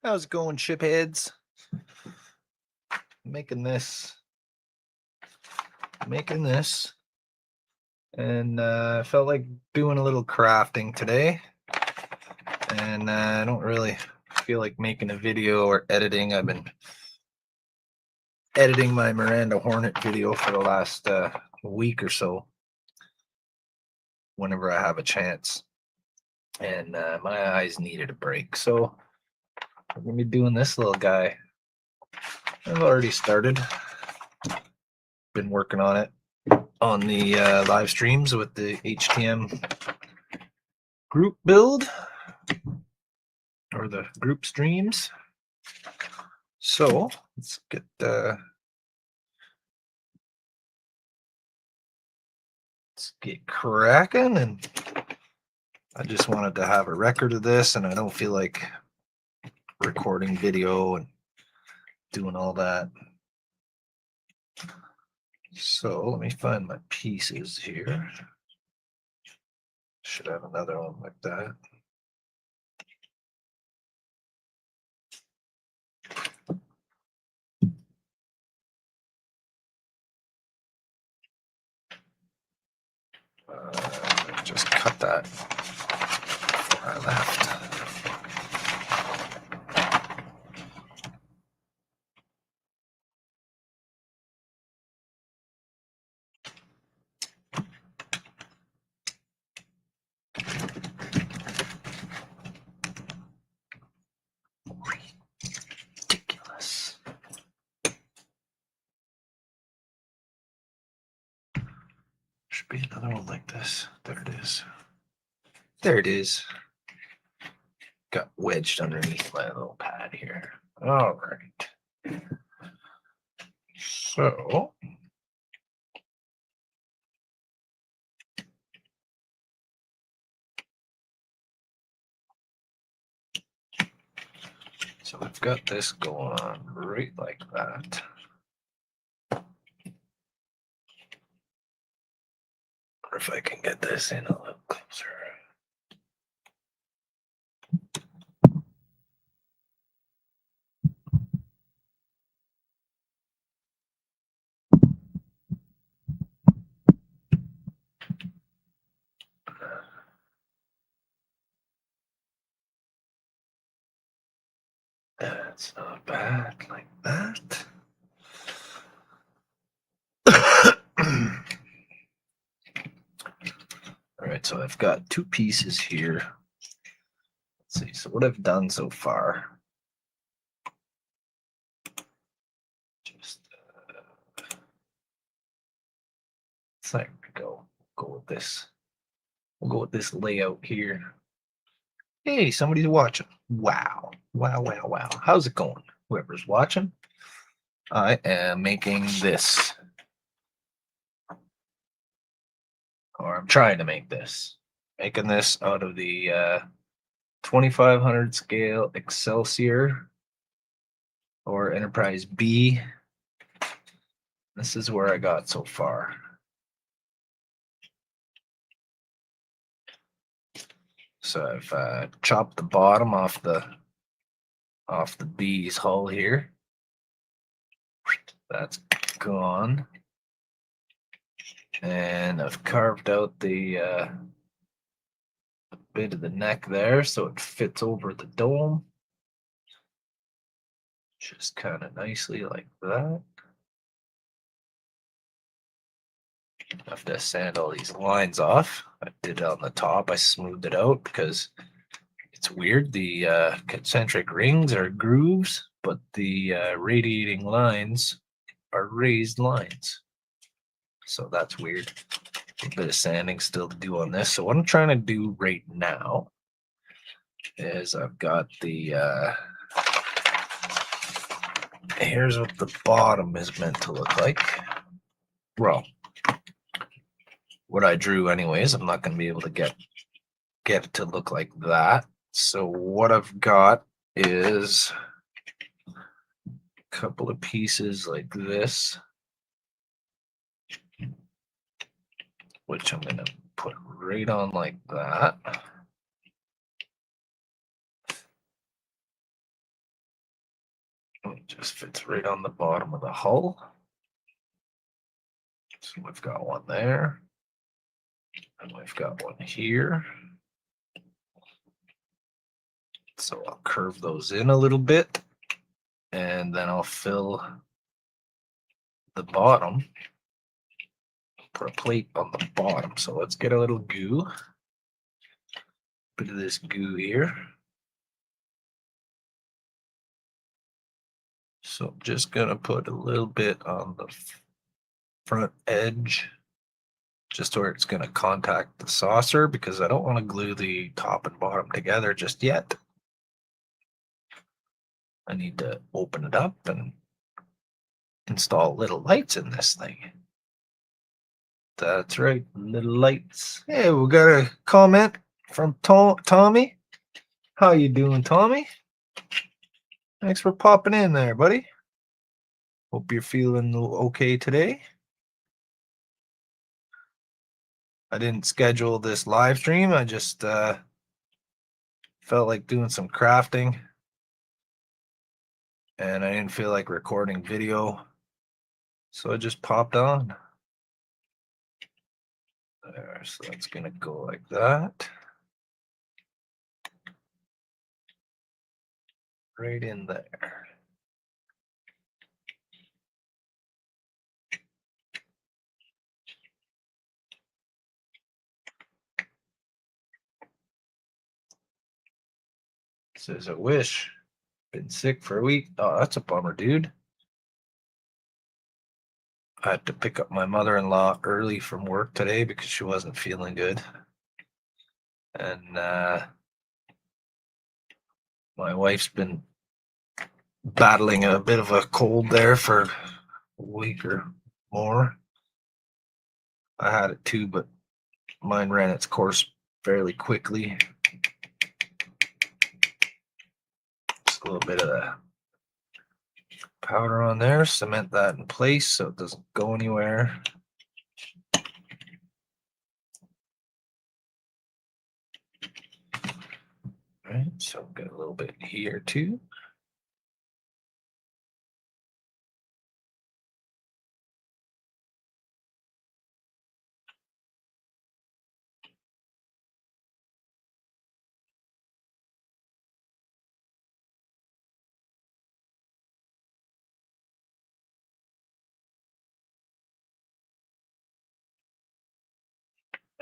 How's it going, shipheads? Making this, making this, and I felt like doing a little crafting today, and I don't really feel like making a video or editing. I've been editing my Miranda Hornet video for the last week or so, whenever I have a chance, and my eyes needed a break, so I'm gonna be doing this little guy. I've already started. Been working on it on the live streams with the HTM group build or the group streams. So let's get cracking, and I just wanted to have a record of this, and I don't feel like recording video and doing all that. So let me find my pieces here. Should have another one like that. Just cut that before I left. Ridiculous. Should be another one like this. There it is. There it is. Got wedged underneath my little pad here. All right. So I've got this going on right like that. Or if I can get this in a little closer. That's not bad, like that. All right, so I've got two pieces here. Let's see, so what I've done so far. Just let's not go with this. We'll go with this layout here. Hey, somebody's watching. Wow. Wow, wow, wow. How's it going? Whoever's watching. I am making this. Or I'm trying to make this. Making this out of the 2500 scale Excelsior or Enterprise B. This is where I got so far. So I've chopped the bottom off the B's hull here. That's gone. And I've carved out the bit of the neck there so it fits over the dome. Just kind of nicely like that. I have to sand all these lines off. I did it on the top. I smoothed it out because it's weird. The concentric rings are grooves, but the radiating lines are raised lines. So that's weird. A bit of sanding still to do on this. So what I'm trying to do right now is I've got the here's what the bottom is meant to look like. Well, what I drew anyways, I'm not going to be able to get it to look like that. So what I've got is a couple of pieces like this, which I'm going to put right on like that. Just fits right on the bottom of the hull. So we've got one there. And we've got one here. So I'll curve those in a little bit. And then I'll fill the bottom. Put a plate on the bottom. So let's get a little goo. Bit of this goo here. So I'm just gonna put a little bit on the front edge, just where it's gonna contact the saucer, because I don't want to glue the top and bottom together just yet. I need to open it up and install little lights in this thing. That's right, little lights. Hey, we got a comment from Tommy. How you doing, Tommy? Thanks for popping in there, buddy. Hope you're feeling okay today. I didn't schedule this live stream. I just felt like doing some crafting, and I didn't feel like recording video, so I just popped on. There, so that's gonna go like that. Right in there. Says, I wish. Been sick for a week. Oh, that's a bummer, dude. I had to pick up my mother-in-law early from work today because she wasn't feeling good. And my wife's been battling a bit of a cold there for a week or more. I had it too, but mine ran its course fairly quickly. Just a little bit of the powder on there, cement that in place so it doesn't go anywhere. All right, so got a little bit here too.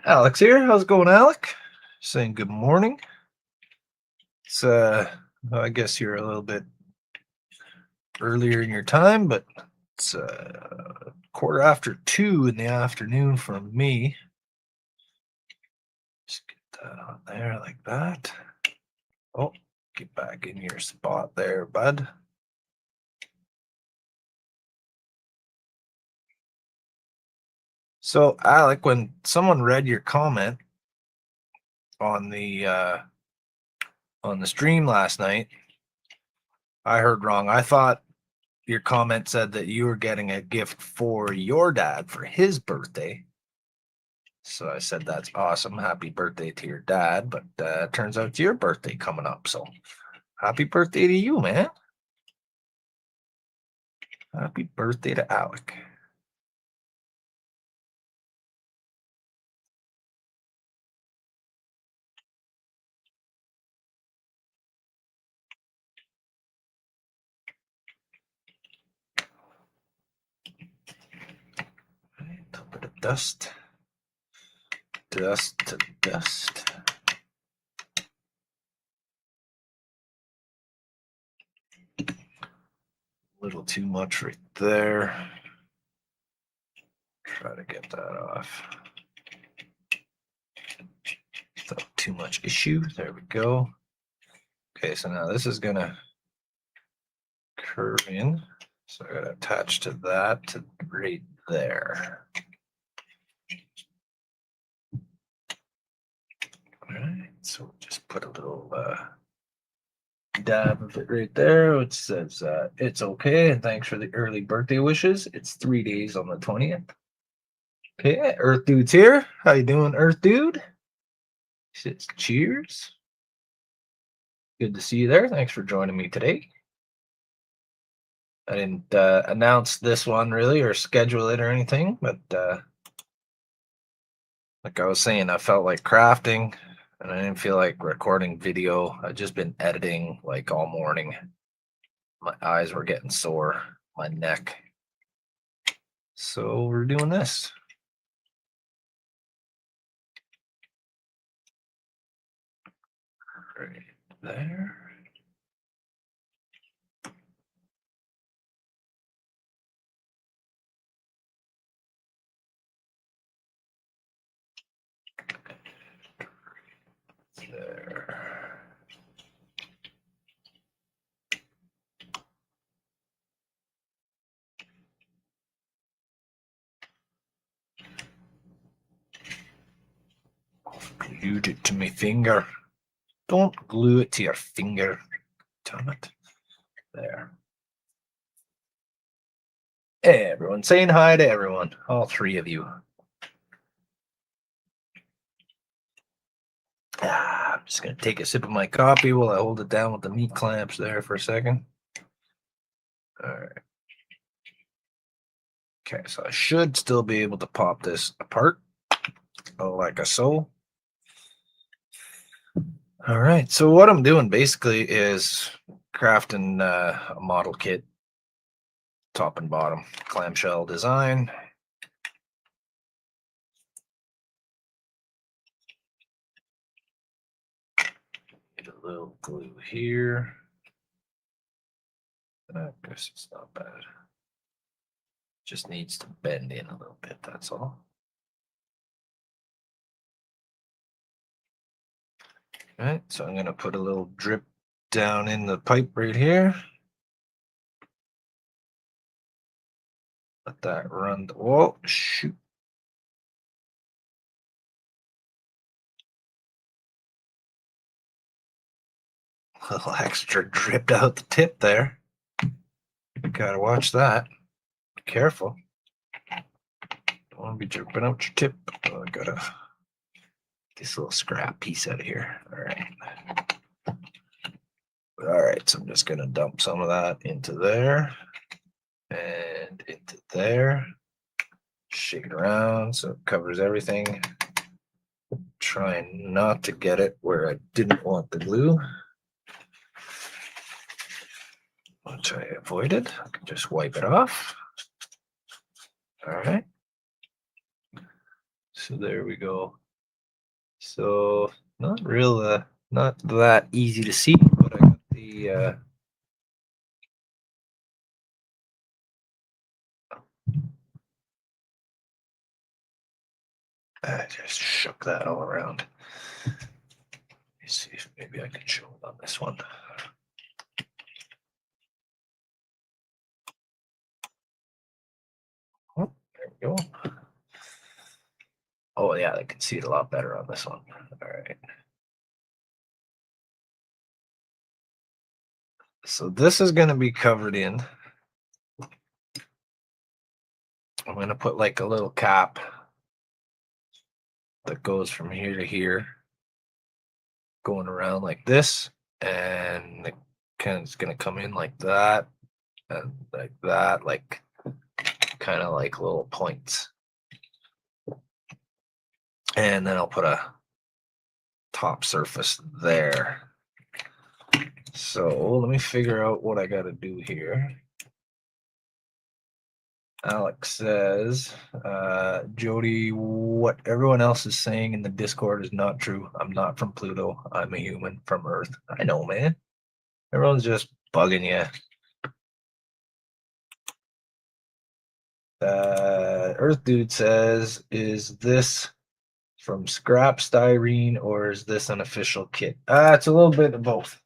Alex here. How's it going, Alec? Saying good morning. It's I guess you're a little bit earlier in your time, but it's 2:15 in the afternoon for me. Just get that on there like that. Oh, get back in your spot there, bud. So, Alec, when someone read your comment on the stream last night, I heard wrong. I thought your comment said that you were getting a gift for your dad for his birthday. So I said, that's awesome. Happy birthday to your dad. But it turns out it's your birthday coming up. So happy birthday to you, man. Happy birthday to Alec. Right, a little bit of dust. Dust to dust. A little too much right there. Try to get that off. Without too much issue. There we go. Okay, so now this is gonna curve in. So I gotta attach to that to right there. All right, so just put a little dab of it right there, which says it's okay and thanks for the early birthday wishes. It's 3 days on the 20th. Okay, Earth Dude's here. How you doing, Earth Dude? He says cheers. Good to see you there. Thanks for joining me today. I didn't announce this one really or schedule it or anything, but like I was saying, I felt like crafting and I didn't feel like recording video. I've just been editing like all morning. My eyes were getting sore, my neck. So we're doing this. Right there. There. Glued it to my finger. Don't glue it to your finger. Damn it. There. Hey, everyone. Saying hi to everyone. All three of you. I'm just going to take a sip of my coffee while I hold it down with the meat clamps there for a second. All right. Okay, so I should still be able to pop this apart like so. All right, so what I'm doing basically is crafting a model kit, top and bottom, clamshell design. Get a little glue here. I guess it's not bad. Just needs to bend in a little bit, that's all. All right, so I'm going to put a little drip down in the pipe right here. Let that run. Whoa, shoot. A little extra dripped out the tip there. Gotta watch that. Be careful. Don't want to be dripping out your tip. Oh, I gotta get this little scrap piece out of here. All right. All right, so I'm just gonna dump some of that into there and into there. Shake it around so it covers everything. Trying not to get it where I didn't want the glue, which I avoided. I can just wipe it off. All right. So there we go. So not that easy to see, but I got the I just shook that all around. Let me see if maybe I can show it on this one. Oh, there we go. Oh yeah, I can see it a lot better on this one. All right. So this is going to be covered in. I'm going to put like a little cap that goes from here to here, going around like this, and it kind of is going to come in like that, and like that, like kind of like little points. And then I'll put a top surface there. So let me figure out what I got to do here. Alex says, Jody, what everyone else is saying in the Discord is not true. I'm not from Pluto. I'm a human from Earth. I know, man. Everyone's just bugging you. Earth Dude says, is this from scrap styrene or is this an official kit? It's a little bit of both.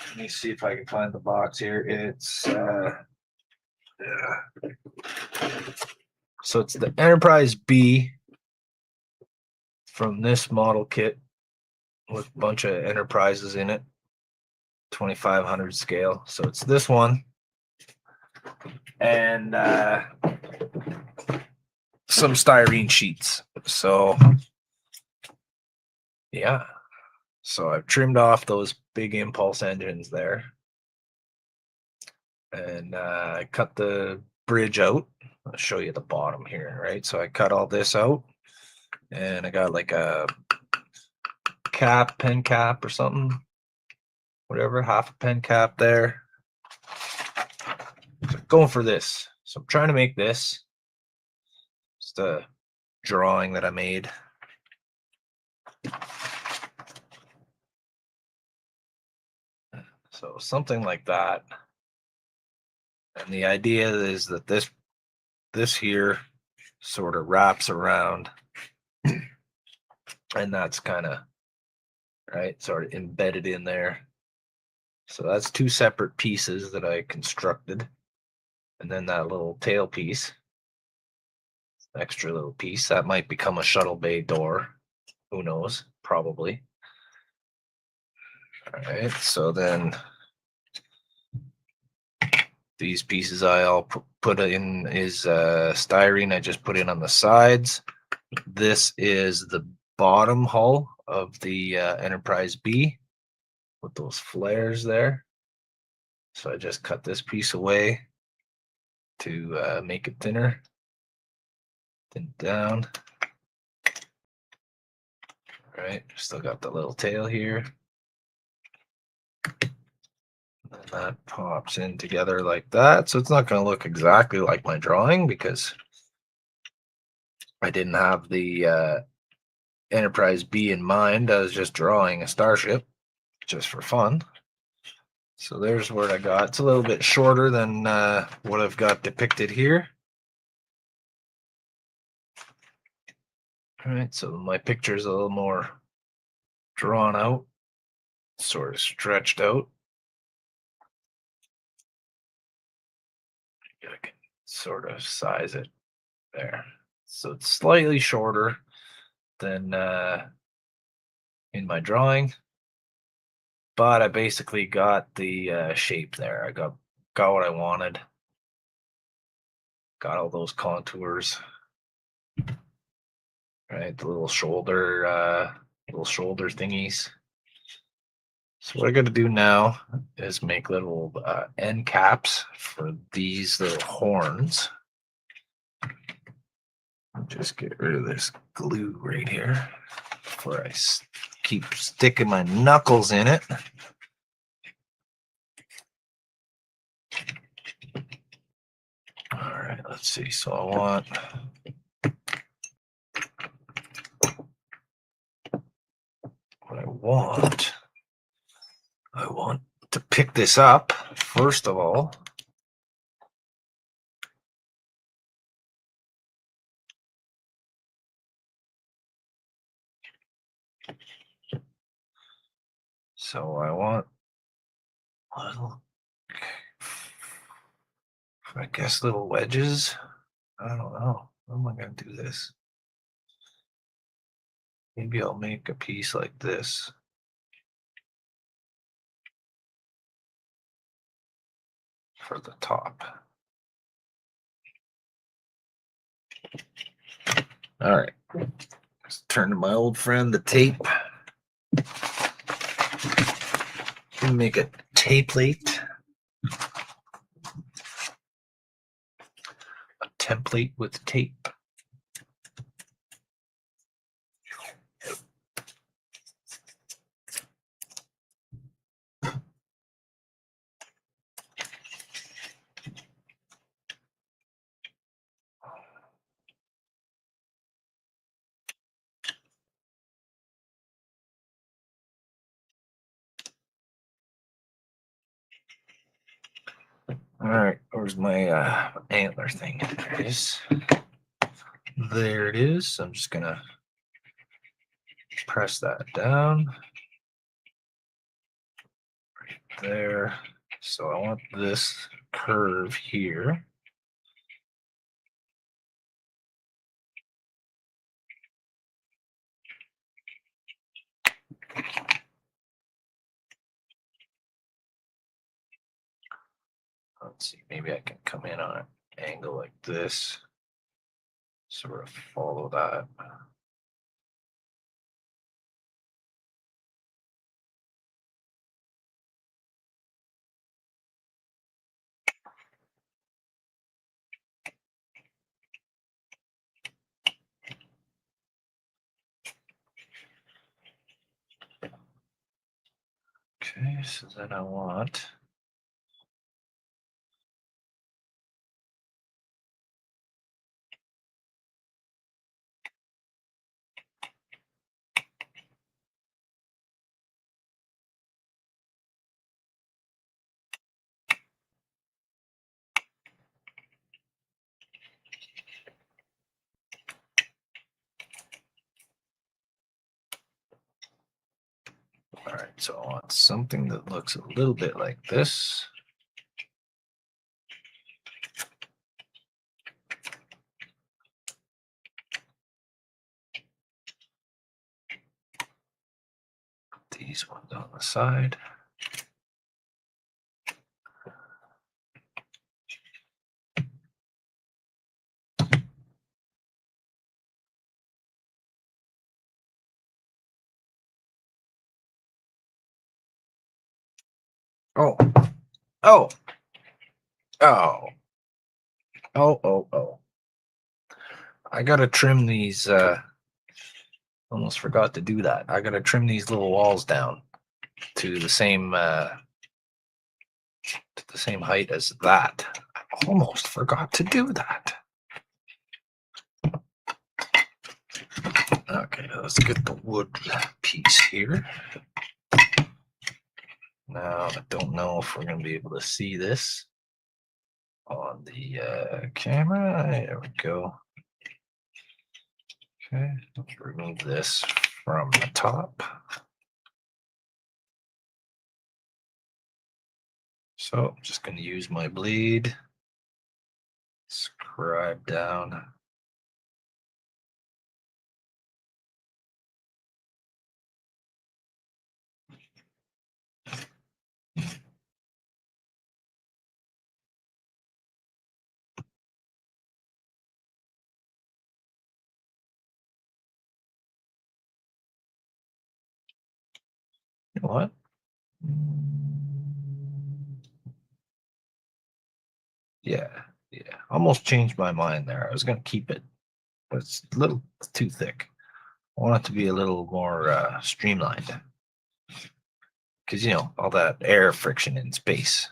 Let me see if I can find the box here. It's yeah. So it's the Enterprise B from this model kit with a bunch of enterprises in it, 2500 scale. So it's this one. And some styrene sheets. So yeah. So I've trimmed off those big impulse engines there. and I cut the bridge out. I'll show you the bottom here, right? So I cut all this out, and I got like a pen cap or something, whatever, half a pen cap there. So going for this. So I'm trying to make this. Just a drawing that I made. So something like that. And the idea is that this here sort of wraps around, and that's kind of right, sort of embedded in there. So that's two separate pieces that I constructed. And then that little tail piece, extra little piece, that might become a shuttle bay door. Who knows? Probably. All right, so then these pieces I'll put in is styrene. I just put in on the sides. This is the bottom hull of the Enterprise B with those flares there. So I just cut this piece away to make it thinner. Thin down. All right, still got the little tail here. And that pops in together like that. So it's not going to look exactly like my drawing because I didn't have the Enterprise B in mind. I was just drawing a starship just for fun. So there's what I got. It's a little bit shorter than what I've got depicted here. All right, so my picture is a little more drawn out, sort of stretched out. I can sort of size it there. So it's slightly shorter than in my drawing, but I basically got the shape there. I got what I wanted. Got all those contours. Right, the little shoulder thingies. So what I got to do now is make little end caps for these little horns. Just get rid of this glue right here before I keep sticking my knuckles in it. All right, let's see. So I want what I want to pick this up first of all. So I want little, I guess, little wedges. I don't know. How am I going to do this? Maybe I'll make a piece like this. For the top. All right. Let's turn to my old friend, the tape. Make a tape plate. A template with tape. All right, where's my antler thing? There it is. There it is. I'm just gonna press that down. Right there. So I want this curve here. Let's see, maybe I can come in on an angle like this. Sort of follow that. so then I want all right, so I want something that looks a little bit like this. These ones on the side. Oh, oh, oh, oh. I gotta trim these. Almost forgot to do that. I gotta trim these little walls down to the same height as that. I almost forgot to do that. Okay, let's get the wood piece here. Now, I don't know if we're going to be able to see this on the camera. There we go. Okay, let's remove this from the top. So I'm just going to use my blade, scribe down. You know what? Yeah. Almost changed my mind there. I was going to keep it, but it's a little too thick. I want it to be a little more streamlined. Because, you know, all that air friction in space.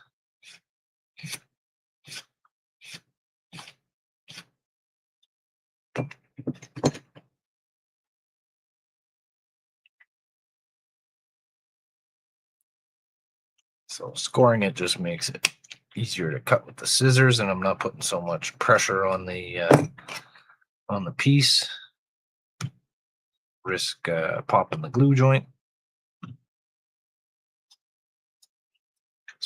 So scoring it just makes it easier to cut with the scissors, and I'm not putting so much pressure on the piece. Risk popping the glue joint.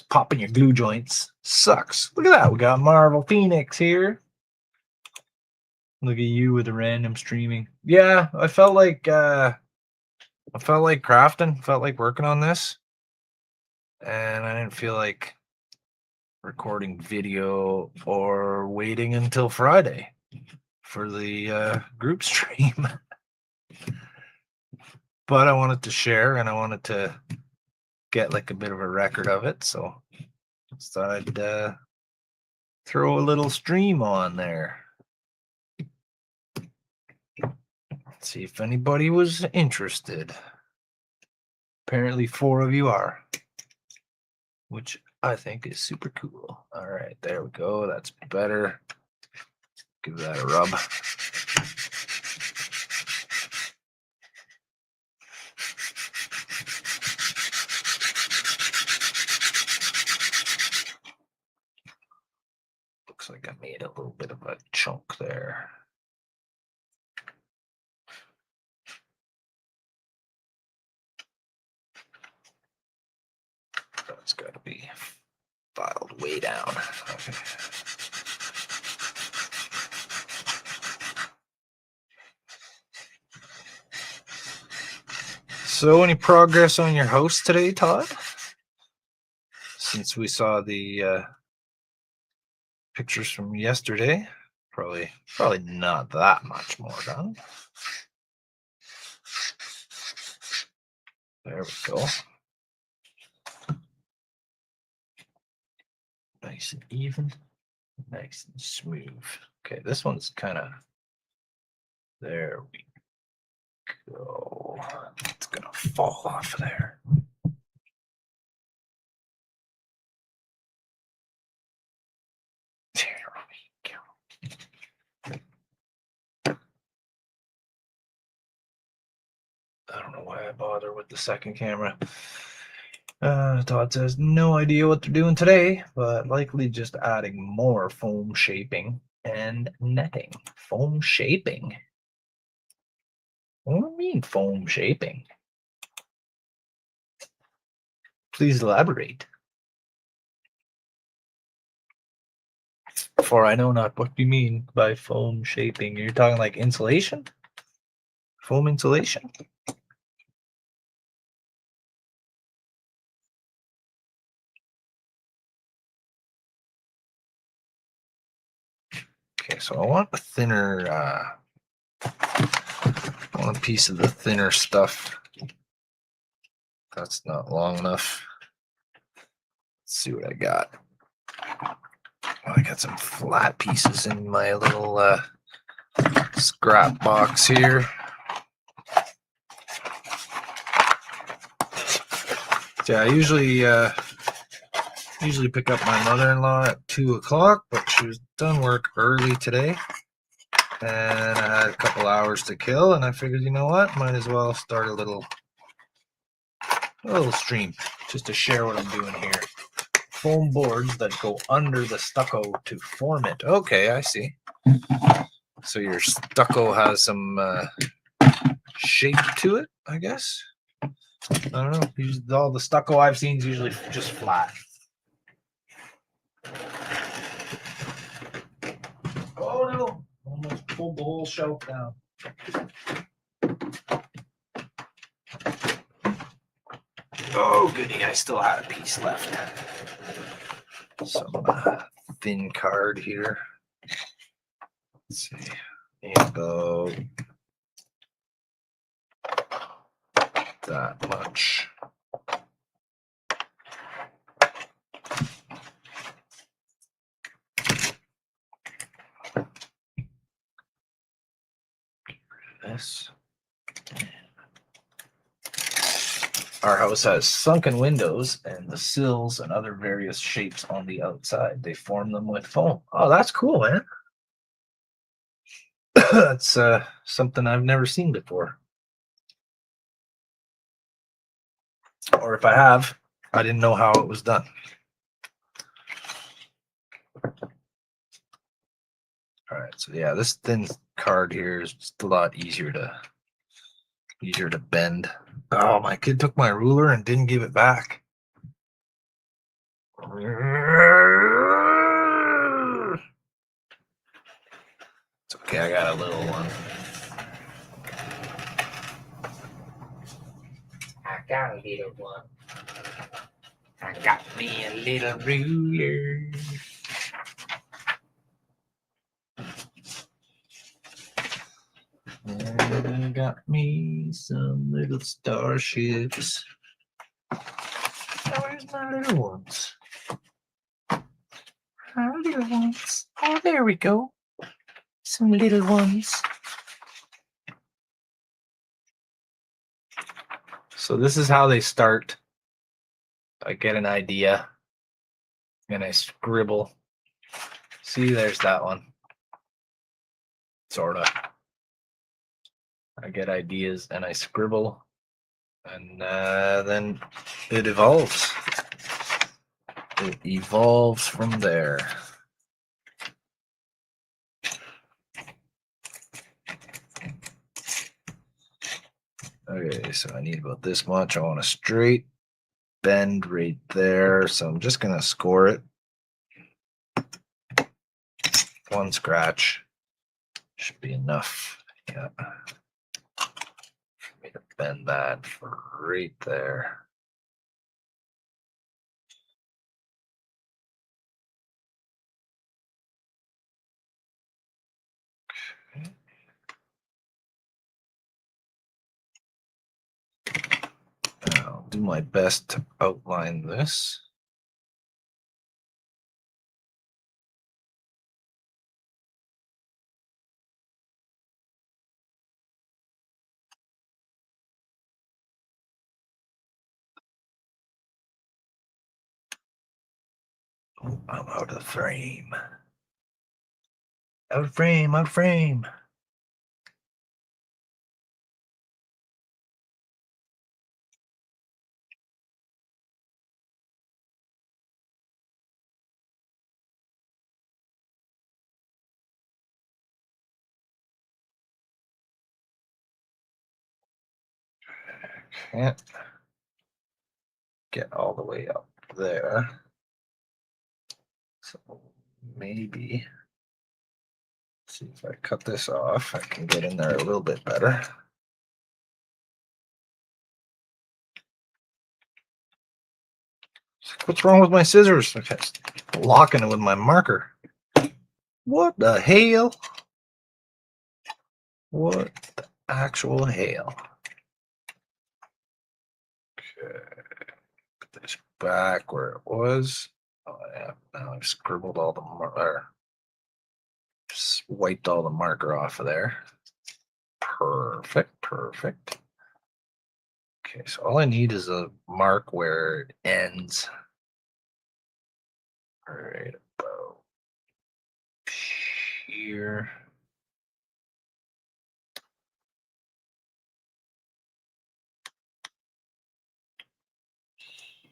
Popping your glue joints sucks. Look at that. We got Marvel Phoenix here. Look at you with the random streaming. Yeah, I felt like crafting, felt like working on this. And I didn't feel like recording video or waiting until Friday for the group stream. But I wanted to share and I wanted to get like a bit of a record of it. So I thought I'd throw a little stream on there. See if anybody was interested. Apparently 4 of you are, which I think is super cool. All right, there we go. That's better. Give that a rub. Looks like I made a little bit of a chunk there. That's got to be filed way down. Okay. So, any progress on your house today, Todd? Since we saw the pictures from yesterday, probably not that much more done. There we go. Nice and even, nice and smooth. Okay, this one's kind of, there we go. It's gonna fall off of there. Why bother with the second camera? Todd says, no idea what they're doing today, but likely just adding more foam shaping and netting. Foam shaping? What do you mean foam shaping? Please elaborate. For I know not what you mean by foam shaping. You're talking like insulation? Foam insulation? Okay, so I want a thinner, I want a piece of the thinner stuff. That's not long enough. Let's see what I got. Oh, I got some flat pieces in my little scrap box here. Yeah, I usually pick up my mother-in-law at 2 o'clock, but she was done work early today, and I had a couple hours to kill, and I figured, you know what, might as well start a little stream just to share what I'm doing here. Foam boards that go under the stucco to form it. Okay, I see. So your stucco has some shape to it, I guess. I don't know. Usually, all the stucco I've seen is usually just flat. Oh no! Almost pulled the whole shelf down. Oh goody, I still had a piece left. Some thin card here. Let's see. About that much. This. Our house has sunken windows and the sills and other various shapes on the outside. They form them with foam. Oh, that's cool, man. That's something I've never seen before. Or if I have, I didn't know how it was done. All right, so yeah, this thin card here is just a lot easier to bend. Oh, my kid took my ruler and didn't give it back. It's okay, I got a little one. I got a little one. I got me a little ruler. And I got me some little starships. Oh, where's my little ones? Our little ones. Oh, there we go. Some little ones. So this is how they start. I get an idea and I scribble. See, there's that one. Sorta. I get ideas and I scribble, and then it evolves. It evolves from there. Okay, so I need about this much. I want a straight bend right there, so I'm just gonna score it. One scratch should be enough. Yeah. For me to bend that right there. Okay. I'll do my best to outline this. Oh, I'm out of frame. Out of frame, out of frame. Can't get all the way up there. So maybe see if I cut this off, I can get in there a little bit better. What's wrong with my scissors? I'm just locking it with my marker. What the hell? What the actual hell? Okay. Put this back where it was. Oh yeah, now I've scribbled all the just wiped all the marker off of there. Perfect, perfect. Okay, so all I need is a mark where it ends. Right about here.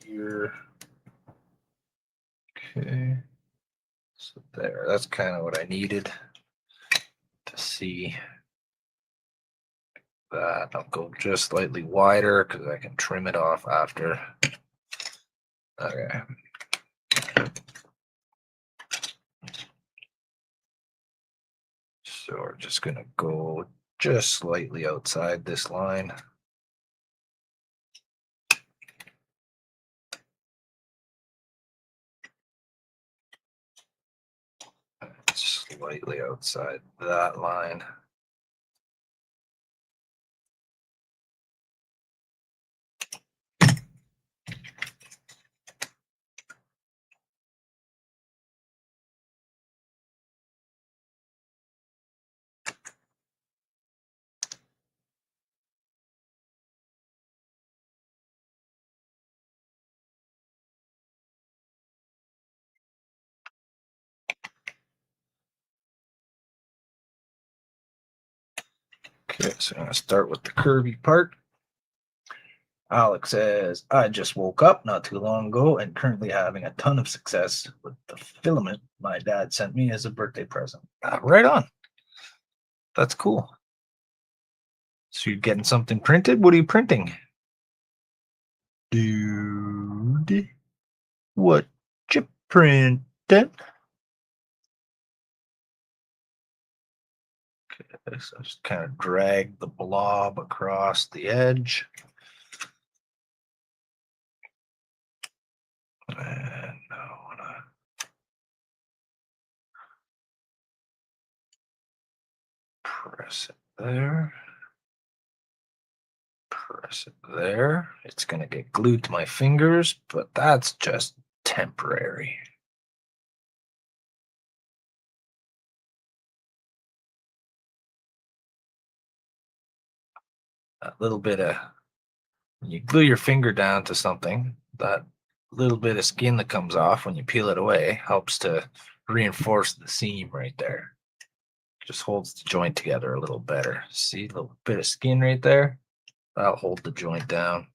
Here. Okay. So there, that's kind of what I needed to see that. I'll go just slightly wider because I can trim it off after. Okay. So we're just gonna go just slightly outside this line. Slightly outside that line. Okay, so I'm gonna start with the curvy part. Alex says, I just woke up not too long ago and currently having a ton of success with the filament my dad sent me as a birthday present. Right on. That's cool. So you're getting something printed? What are you printing? Dude, what you printing? Okay, so just kind of drag the blob across the edge. And now I want to press it there. Press it there. It's going to get glued to my fingers, but that's just temporary. A little bit of, when you glue your finger down to something, that little bit of skin that comes off when you peel it away helps to reinforce the seam right there. Just holds the joint together a little better. See a little bit of skin right there? That'll hold the joint down.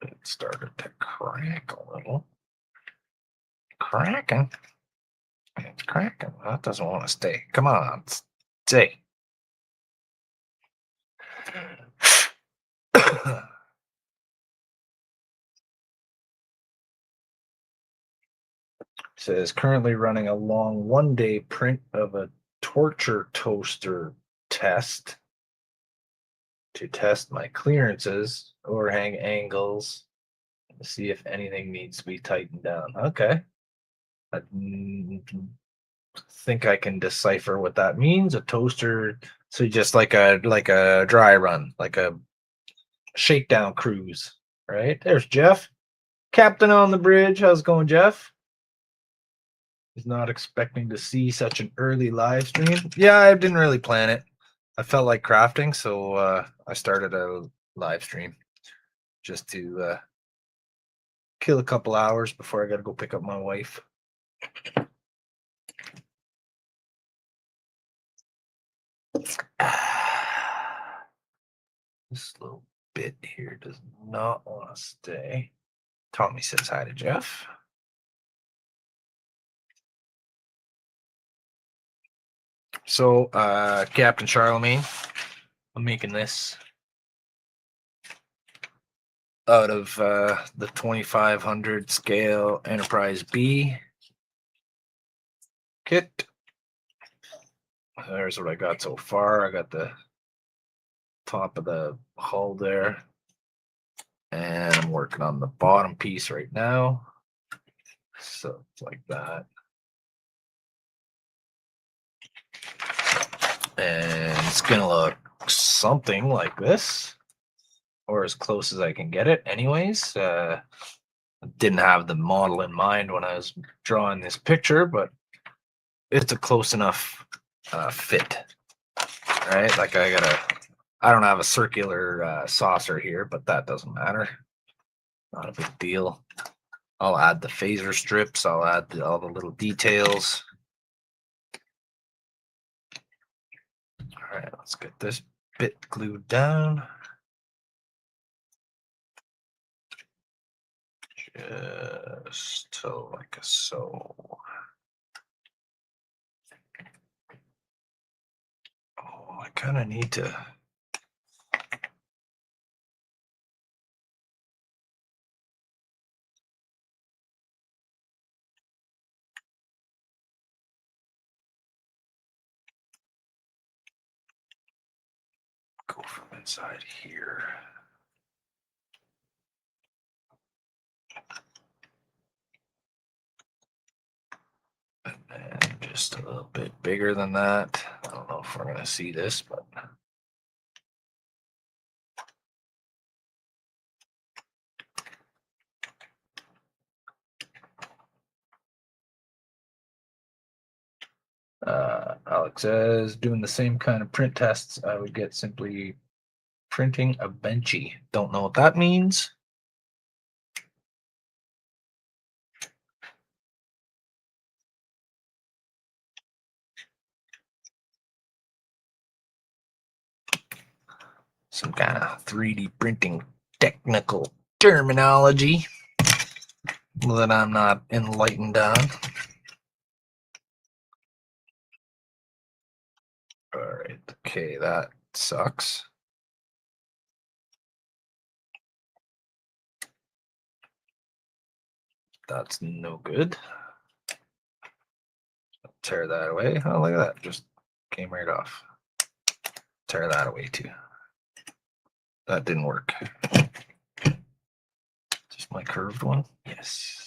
It started to crack a little. Cracking. It's cracking. That doesn't want to stay. Come on. Stay. Says currently running a long 1 day print of a torture toaster test to test my clearances, overhang angles, to see if anything needs to be tightened down. Okay. I think I can decipher what that means. A toaster, so just like a dry run, like a shakedown cruise, right? There's Jeff, captain on the bridge. How's it going, Jeff? He's not expecting to see such an early live stream. Yeah, I didn't really plan it. I felt like crafting, so I started a live stream just to kill a couple hours before I got to go pick up my wife. This little bit here does not want to stay. Tommy says hi to Jeff. So, Captain Charlemagne, I'm making this out of the 2500 scale Enterprise B kit. There's what I got so far. I got the top of the hull there, and I'm working on the bottom piece right now. So it's like that. And it's gonna look something like this, or as close as I can get it anyways. Didn't have the model in mind when I was drawing this picture, but it's a close enough fit, right? Like I don't have a circular saucer here, but that doesn't matter. Not a big deal. I'll add the phaser strips. I'll add all the little details. All right, let's get this bit glued down. Just like so. Oh, I kind of need to. Go from inside here. And then just a little bit bigger than that. I don't know if we're going to see this, but. Alex says, doing the same kind of print tests I would get simply printing a benchy. Don't know what that means. Some kind of 3D printing technical terminology that I'm not enlightened on. All right, okay, that sucks. That's no good. Tear that away. Oh, look at that. Just came right off. Tear that away too. That didn't work. Just my curved one? Yes.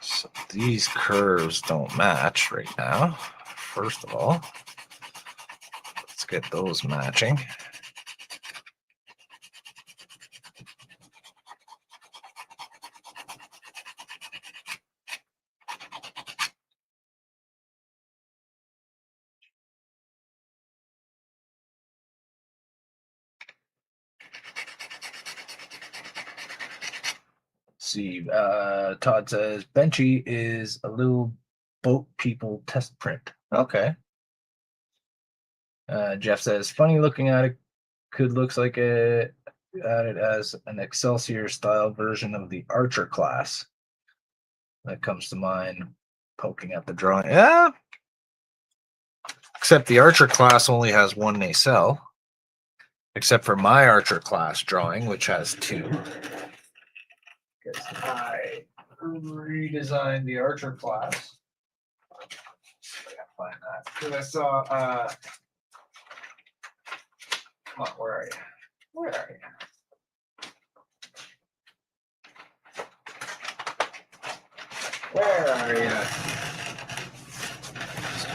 So these curves don't match right now. First of all, let's get those matching. See, Todd says Benchy is a little boat people test print. Okay. Jeff says funny looking at it. Could looks like at it as an Excelsior style version of the Archer class. That comes to mind poking at the drawing. Yeah. Except the Archer class only has one nacelle. Except for my Archer class drawing, which has two. Because I redesigned the Archer class. I gotta find that. Because I saw come on, where are you? Where are you? Where are you?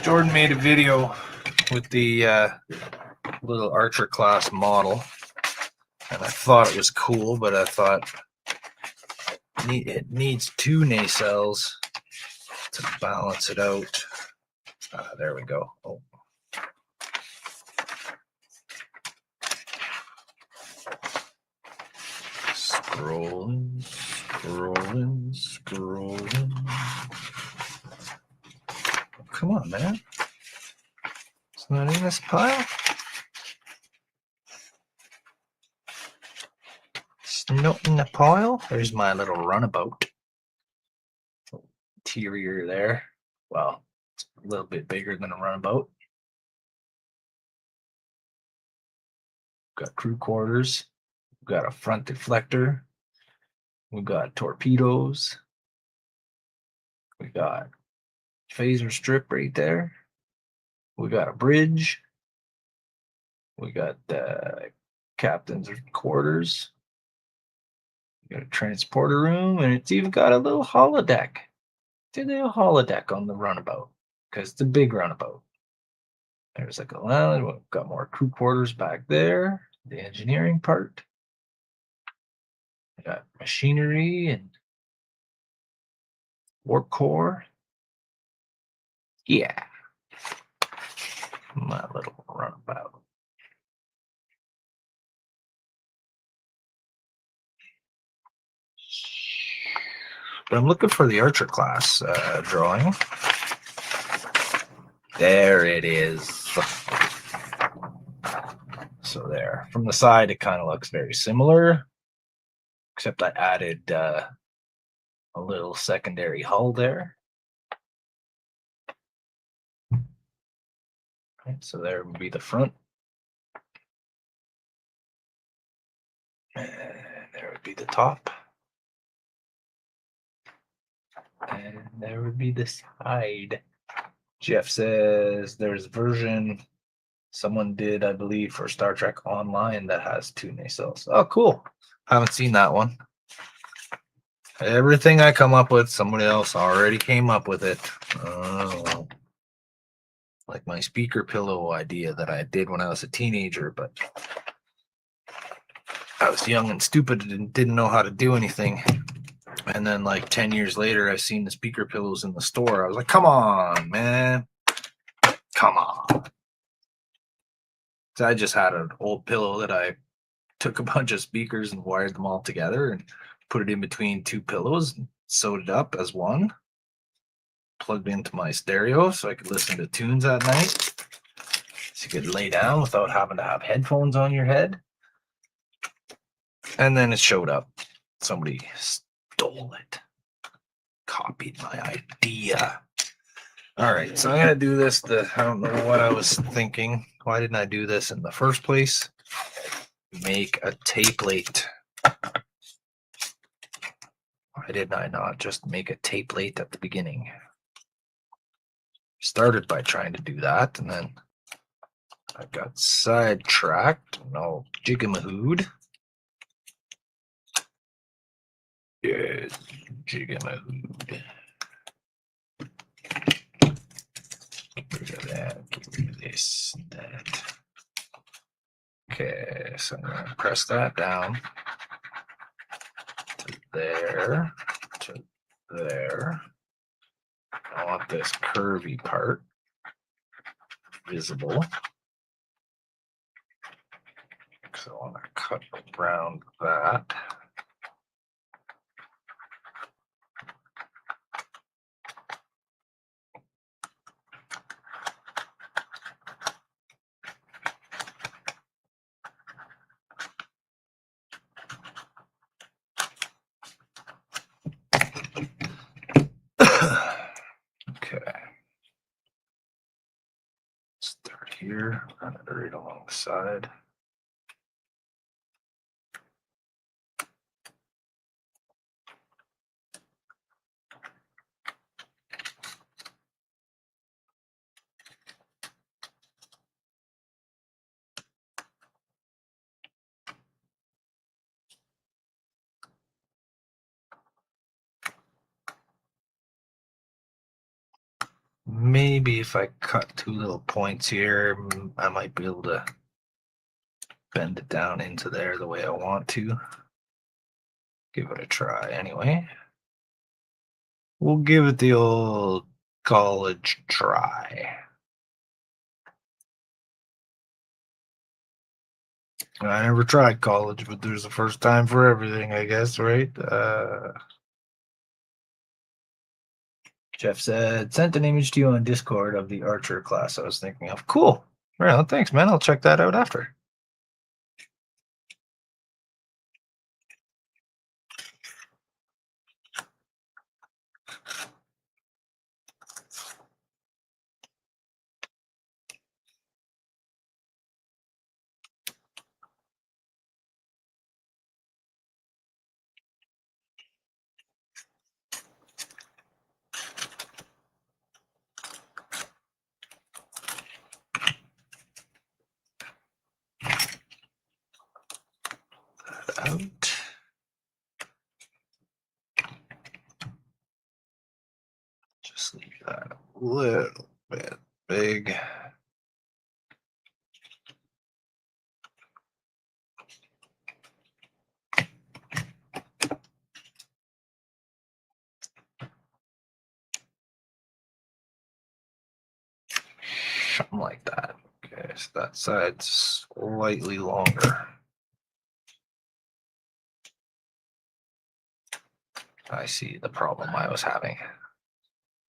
Jordan made a video with the little Archer class model, and I thought it was cool, but I thought it needs two nacelles to balance it out. There we go. Oh. Scrolling, scrolling, scrolling. Come on, man. It's not in this pile. It's not in the pile. There's my little runabout. Interior there. Well, it's a little bit bigger than a runabout. Got crew quarters. We've got a front deflector. We've got torpedoes. We got phaser strip right there. We got a bridge. We got captain's quarters. We got a transporter room, and it's even got a little holodeck. It's a little holodeck on the runabout because it's a big runabout. There's like a lounge. We've got more crew quarters back there. The engineering part. We got machinery and warp core. Yeah. My little runabout. But I'm looking for the Archer class drawing. There it is. So there. From the side, it kind of looks very similar, except I added a little secondary hull there. Right, so there would be the front. And there would be the top. And there would be the side. Jeff says there's a version someone did, I believe, for Star Trek Online that has 2 nacelles. Oh, cool. Haven't seen that one. Everything I come up with, somebody else already came up with it. Oh. Like my speaker pillow idea that I did when I was a teenager, but I was young and stupid and didn't know how to do anything. And then like 10 years later, I seen the speaker pillows in the store. I was like, come on, man. Come on. So I just had an old pillow that I took a bunch of speakers and wired them all together and put it in between 2 pillows and sewed it up as one. Plugged into my stereo so I could listen to tunes at night. So you could lay down without having to have headphones on your head. And then it showed up. Somebody stole it. Copied my idea. All right, so I'm going to do this. I don't know what I was thinking. Why didn't I do this in the first place? Make a tapeplate. Why didn't I not just make a tapeplate at the beginning? Started by trying to do that, and then I got sidetracked. No jigamahood. Yes, jigamahood. Get rid of that. Get rid of this. That. Okay, so I'm going to press that down to there, to there. I want this curvy part visible. So I want to cut around that. Okay. Start here, run it right along the side. Maybe if I cut 2 little points here, I might be able to bend it down into there the way I want to. Give it a try anyway. We'll give it the old college try. I never tried college, but there's a first time for everything, I guess, right? Jeff said, sent an image to you on Discord of the Archer class I was thinking of. Cool. Well, thanks, man. I'll check that out after. Out. Just leave that a little bit big. Something like that. Okay, so that side's slightly longer. I see the problem I was having.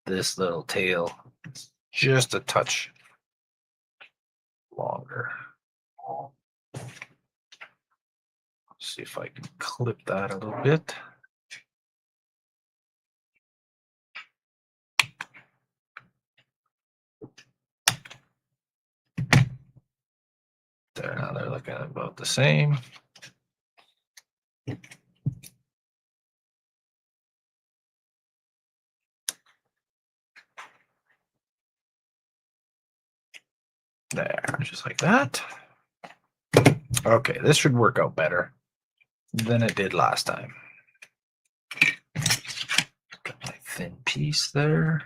This little tail is just a touch longer. See if I can clip that a little bit. There, now they're looking about the same. There, just like that. Okay, this should work out better than it did last time. Got my thin piece there.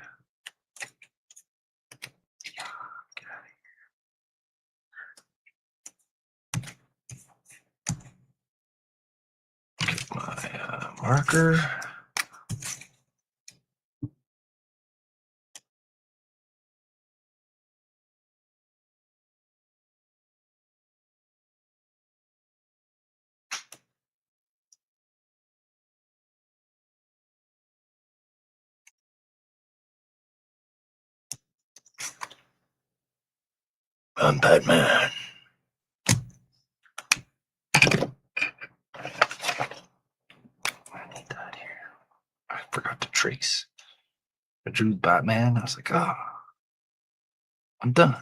Get my marker. I'm Batman. I need that here. I forgot to trace. I drew Batman. I was like, I'm done.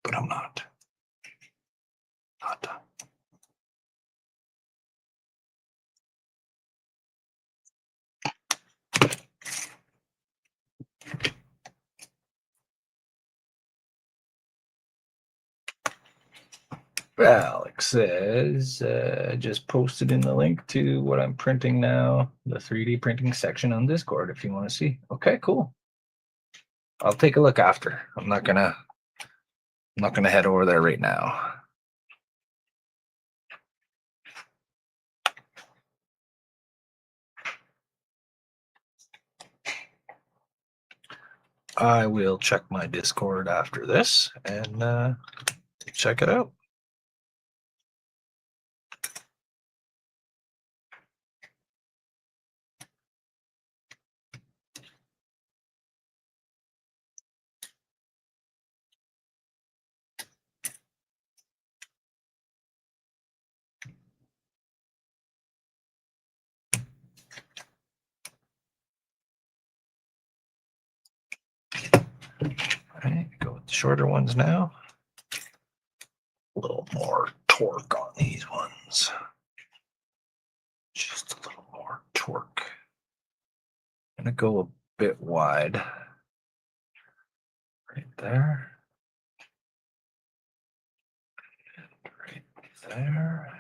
But I'm not. Not done. Alex says, just posted in the link to what I'm printing now, the 3D printing section on Discord if you want to see. Okay, cool. I'll take a look after. I'm not gonna head over there right now. I will check my Discord after this and check it out. All right, go with the shorter ones now. A little more torque on these ones. Just a little more torque. I'm gonna go a bit wide. Right there. And right there.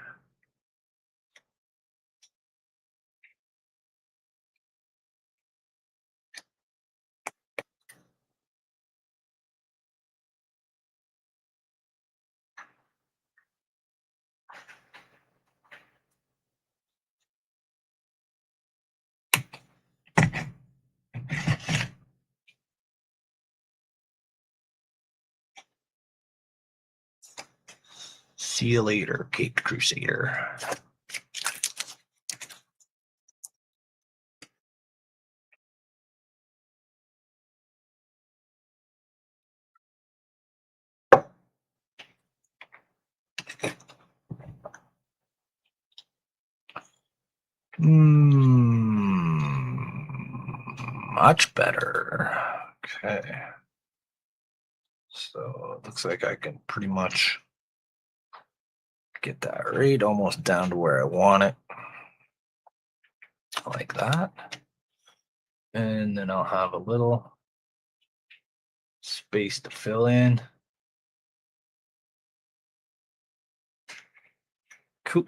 See you later, Caped Crusader. Much better. Okay. So it looks like I can pretty much get that right almost down to where I want it. Like that. And then I'll have a little space to fill in. Cool.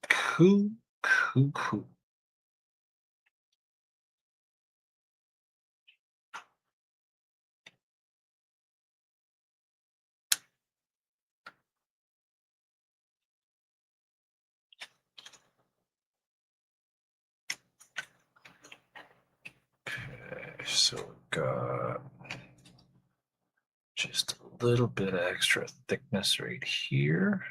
Cool. Cool. Cool. Okay, so we got just a little bit of extra thickness right here.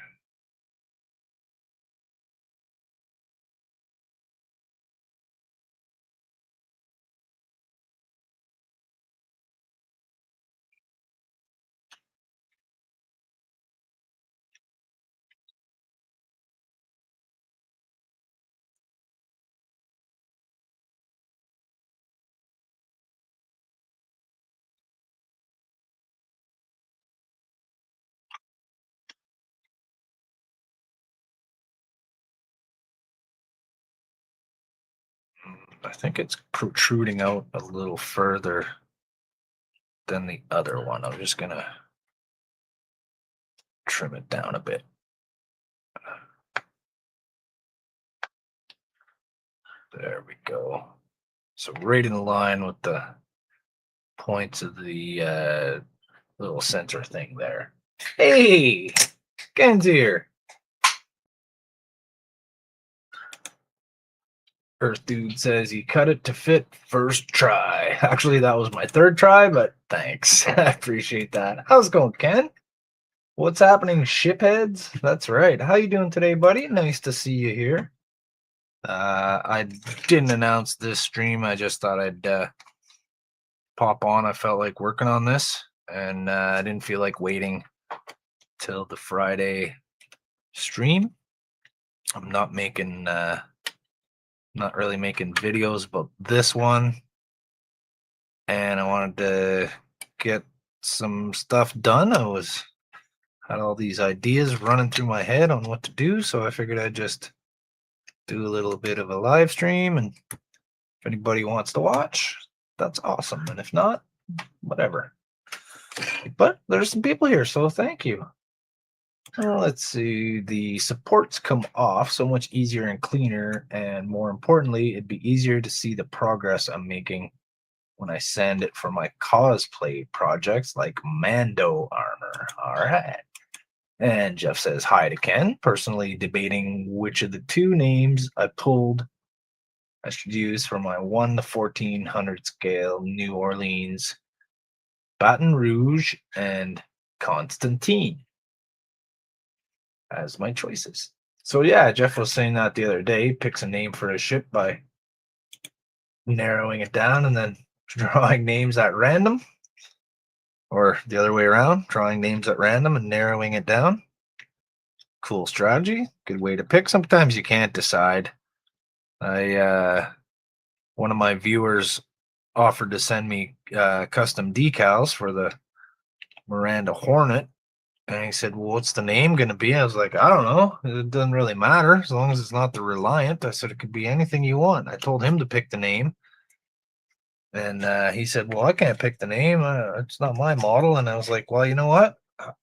I think it's protruding out a little further than the other one. I'm just gonna trim it down a bit. There we go. So right in line with the points of the little center thing there. Hey, Ken's here. Earth Dude says he cut it to fit first try. Actually, that was my third try, but thanks. I appreciate that. How's it going, Ken? What's happening, shipheads? That's right. How you doing today, buddy? Nice to see you here. I didn't announce this stream. I just thought I'd pop on. I felt like working on this, and I didn't feel like waiting till the Friday stream. I'm not making, not really making videos about this one, and I wanted to get some stuff done. I had all these ideas running through my head on what to do, so I figured I'd just do a little bit of a live stream, and if anybody wants to watch, that's awesome. And if not, whatever. But there's some people here, so thank you. Let's see. The supports come off so much easier and cleaner, and more importantly, it'd be easier to see the progress I'm making when I send it for my cosplay projects like Mando armor. All right. And Jeff says hi to Ken. Personally debating which of the two names I pulled I should use for my 1 to 1400 scale New Orleans, Baton Rouge, and Constantine as my choices. So yeah, Jeff was saying that the other day. He picks a name for his ship by narrowing it down and then drawing names at random, or the other way around, drawing names at random and narrowing it down. Cool strategy. Good way to pick. Sometimes you can't decide. One of my viewers offered to send me custom decals for the Miranda Hornet. And he said, well, what's the name going to be? I was like, I don't know. It doesn't really matter as long as it's not the Reliant. I said, it could be anything you want. I told him to pick the name. And he said, well, I can't pick the name. It's not my model. And I was like, well, you know what? The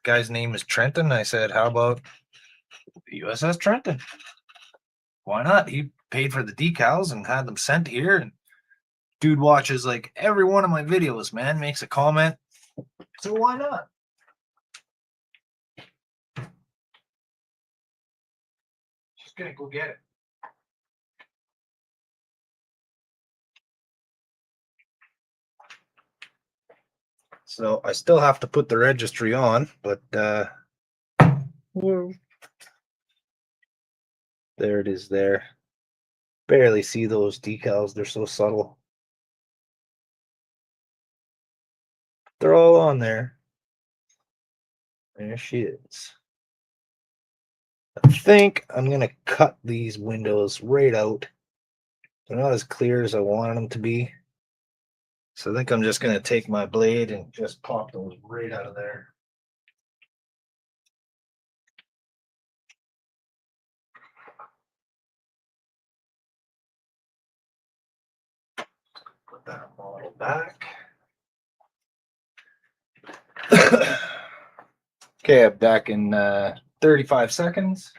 guy's name is Trenton. I said, how about the USS Trenton? Why not? He paid for the decals and had them sent here. And dude watches like every one of my videos, man, makes a comment. So why not? Just gonna go get it. So I still have to put the registry on, but whoa. There it is there. Barely see those decals, they're so subtle. They're all on there. There she is. I think I'm gonna cut these windows right out. They're not as clear as I wanted them to be. So I think I'm just gonna take my blade and just pop those right out of there. Put that model back. Okay, I'm back in 35 seconds.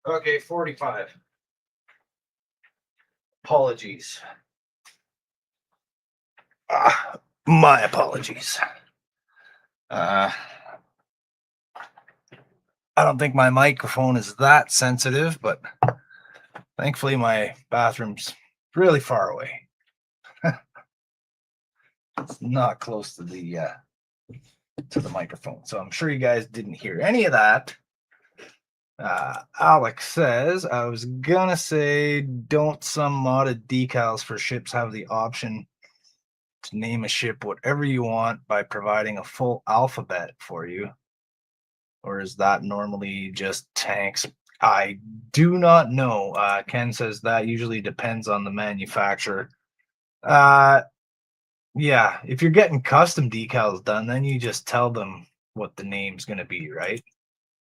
Okay, 45. Apologies. My apologies. I don't think my microphone is that sensitive, but thankfully my bathroom's really far away. It's not close to the microphone, so I'm sure you guys didn't hear any of that. Alex says, I was gonna say, don't some modded decals for ships have the option to name a ship whatever you want by providing a full alphabet for you? Or is that normally just tanks? I do not know. Ken says that usually depends on the manufacturer. Uh, yeah, if you're getting custom decals done, then you just tell them what the name's going to be, right?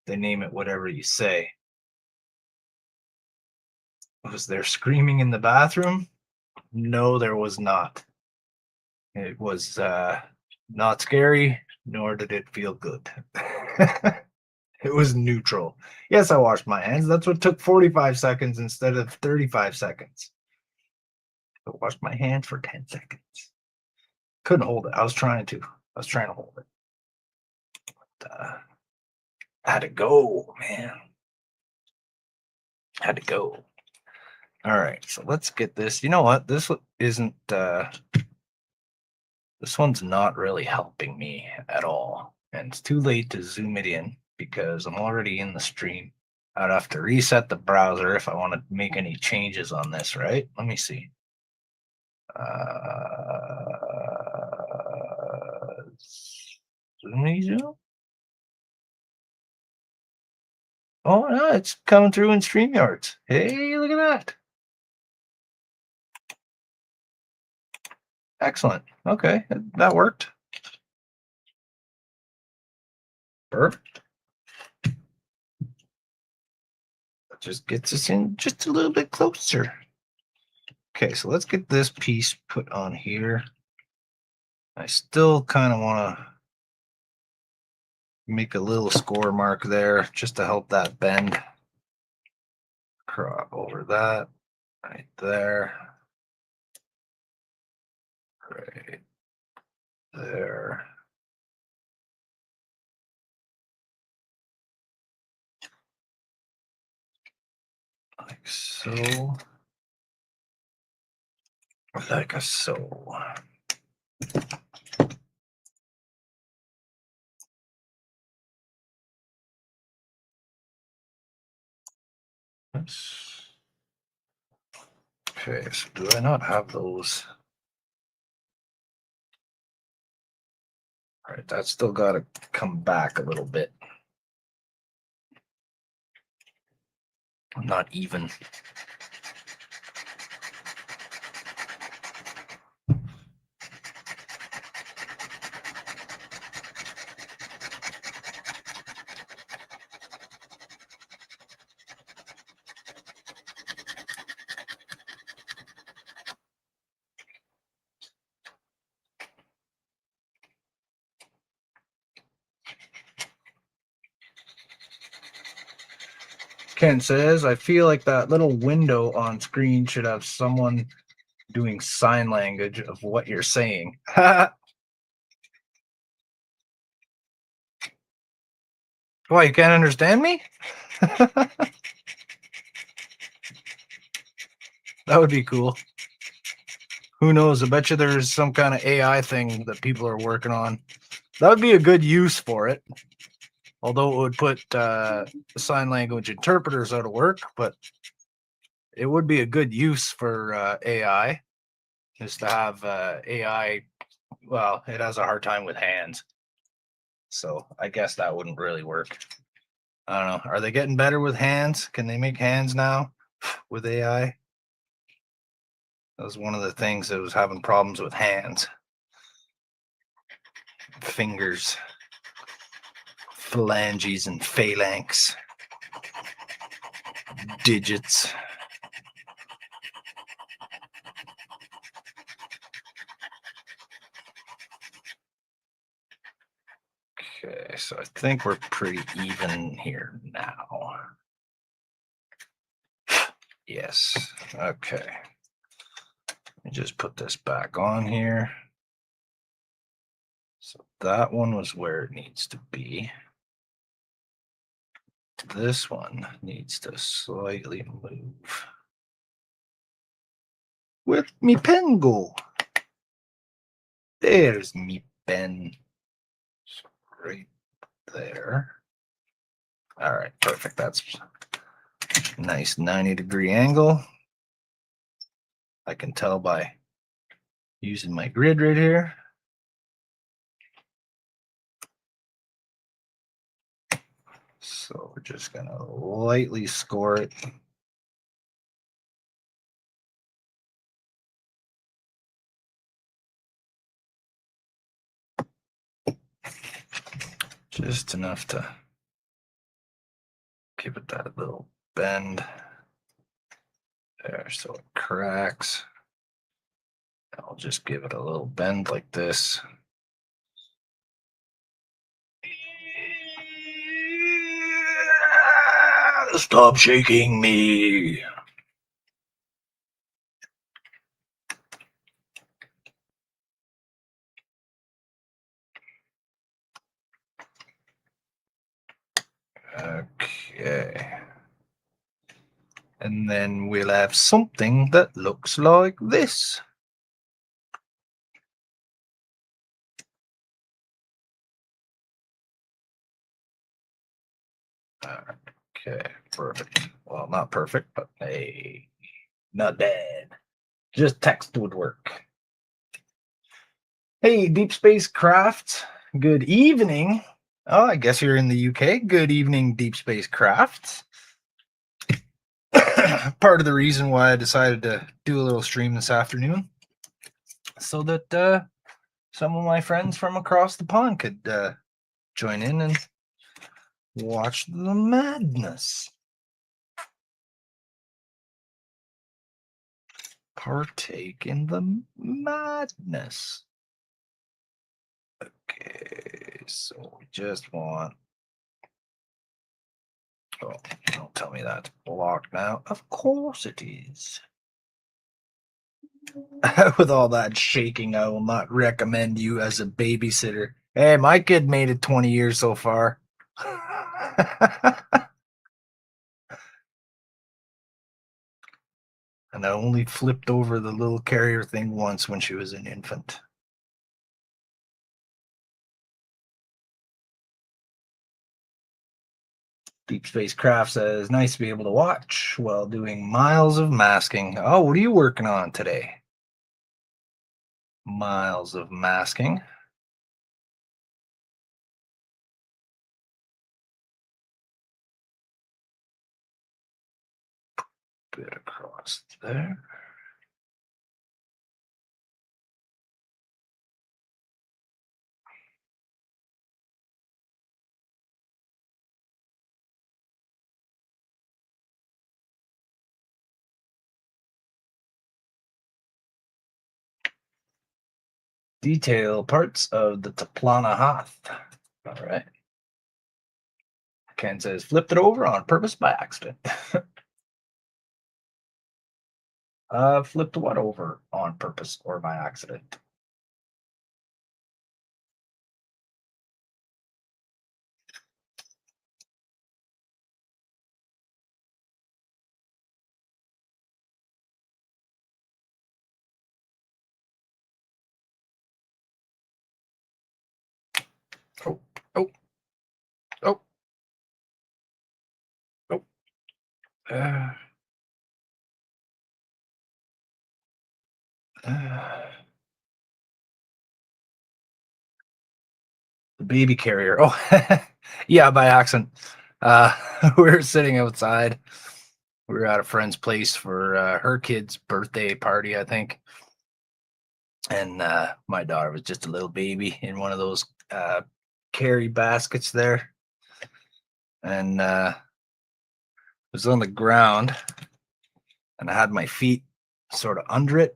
They name it whatever you say. Was there screaming in the bathroom? No, there was not. It was not scary, nor did it feel good. It was neutral. Yes, I washed my hands. That's what took 45 seconds instead of 35 seconds. I washed my hands for 10 seconds. Couldn't hold it. I was trying to. I was trying to hold it. But, had to go, man. Had to go. All right, so let's get this. You know what? This isn't. This one's not really helping me at all, and it's too late to zoom it in because I'm already in the stream. I'd have to reset the browser if I want to make any changes on this, right? Let me see. Zoom. Oh no, it's coming through in StreamYards. Hey, look at that. Excellent. Okay, that worked. Perfect. That just gets us in just a little bit closer. Okay, so let's get this piece put on here. I still kind of want to make a little score mark there just to help that bend. Crop over that right there. Right there. Like so. Like a so. Okay, so do I not have those? All right, that's still got to come back a little bit. not even. Ken says, I feel like that little window on screen should have someone doing sign language of what you're saying. Why, you can't understand me? That would be cool. Who knows? I bet you there's some kind of AI thing that people are working on. That would be a good use for it. Although it would put sign language interpreters out of work, but it would be a good use for AI, is to have AI. Well, it has a hard time with hands. So I guess that wouldn't really work. I don't know. Are they getting better with hands? Can they make hands now with AI? That was one of the things that was having problems with hands. Fingers, phalanges and phalanx, digits. Okay, so I think we're pretty even here now. Yes. Okay. Let me just put this back on here. So that one was where it needs to be. This one needs to slightly move. Where'd me pen go? There's me pen. Right there. All right, perfect. That's nice 90-degree angle. I can tell by using my grid right here. So we're just gonna lightly score it. Just enough to give it that little bend there so it cracks. I'll just give it a little bend like this. Stop shaking me. Okay. And then we'll have something that looks like this. Okay, perfect. Well, not perfect, but hey, not bad. Just text would work. Hey, Deep Space Craft, good evening. Oh, I guess you're in the UK. Good evening, Deep Space Craft. Part of the reason why I decided to do a little stream this afternoon, so that some of my friends from across the pond could join in and watch the madness. Partake in the madness. Okay, so we just want. Oh, don't tell me that's blocked now. Of course it is. With all that shaking, I will not recommend you as a babysitter. Hey, my kid made it 20 years so far. And I only flipped over the little carrier thing once when she was an infant. Deep Space Craft says, nice to be able to watch while doing miles of masking. Oh, what are you working on today? Miles of masking. bit across there. Detail parts of the Taplana Hoth. All right. Ken says, flipped it over on purpose by accident. Flipped what over on purpose or by accident? Oh, oh, oh, oh. Uh, the baby carrier. Oh, yeah, by accident. Uh, we were sitting outside. We were at a friend's place for her kid's birthday party, I think. And my daughter was just a little baby in one of those carry baskets there. And it was on the ground. And I had my feet sort of under it.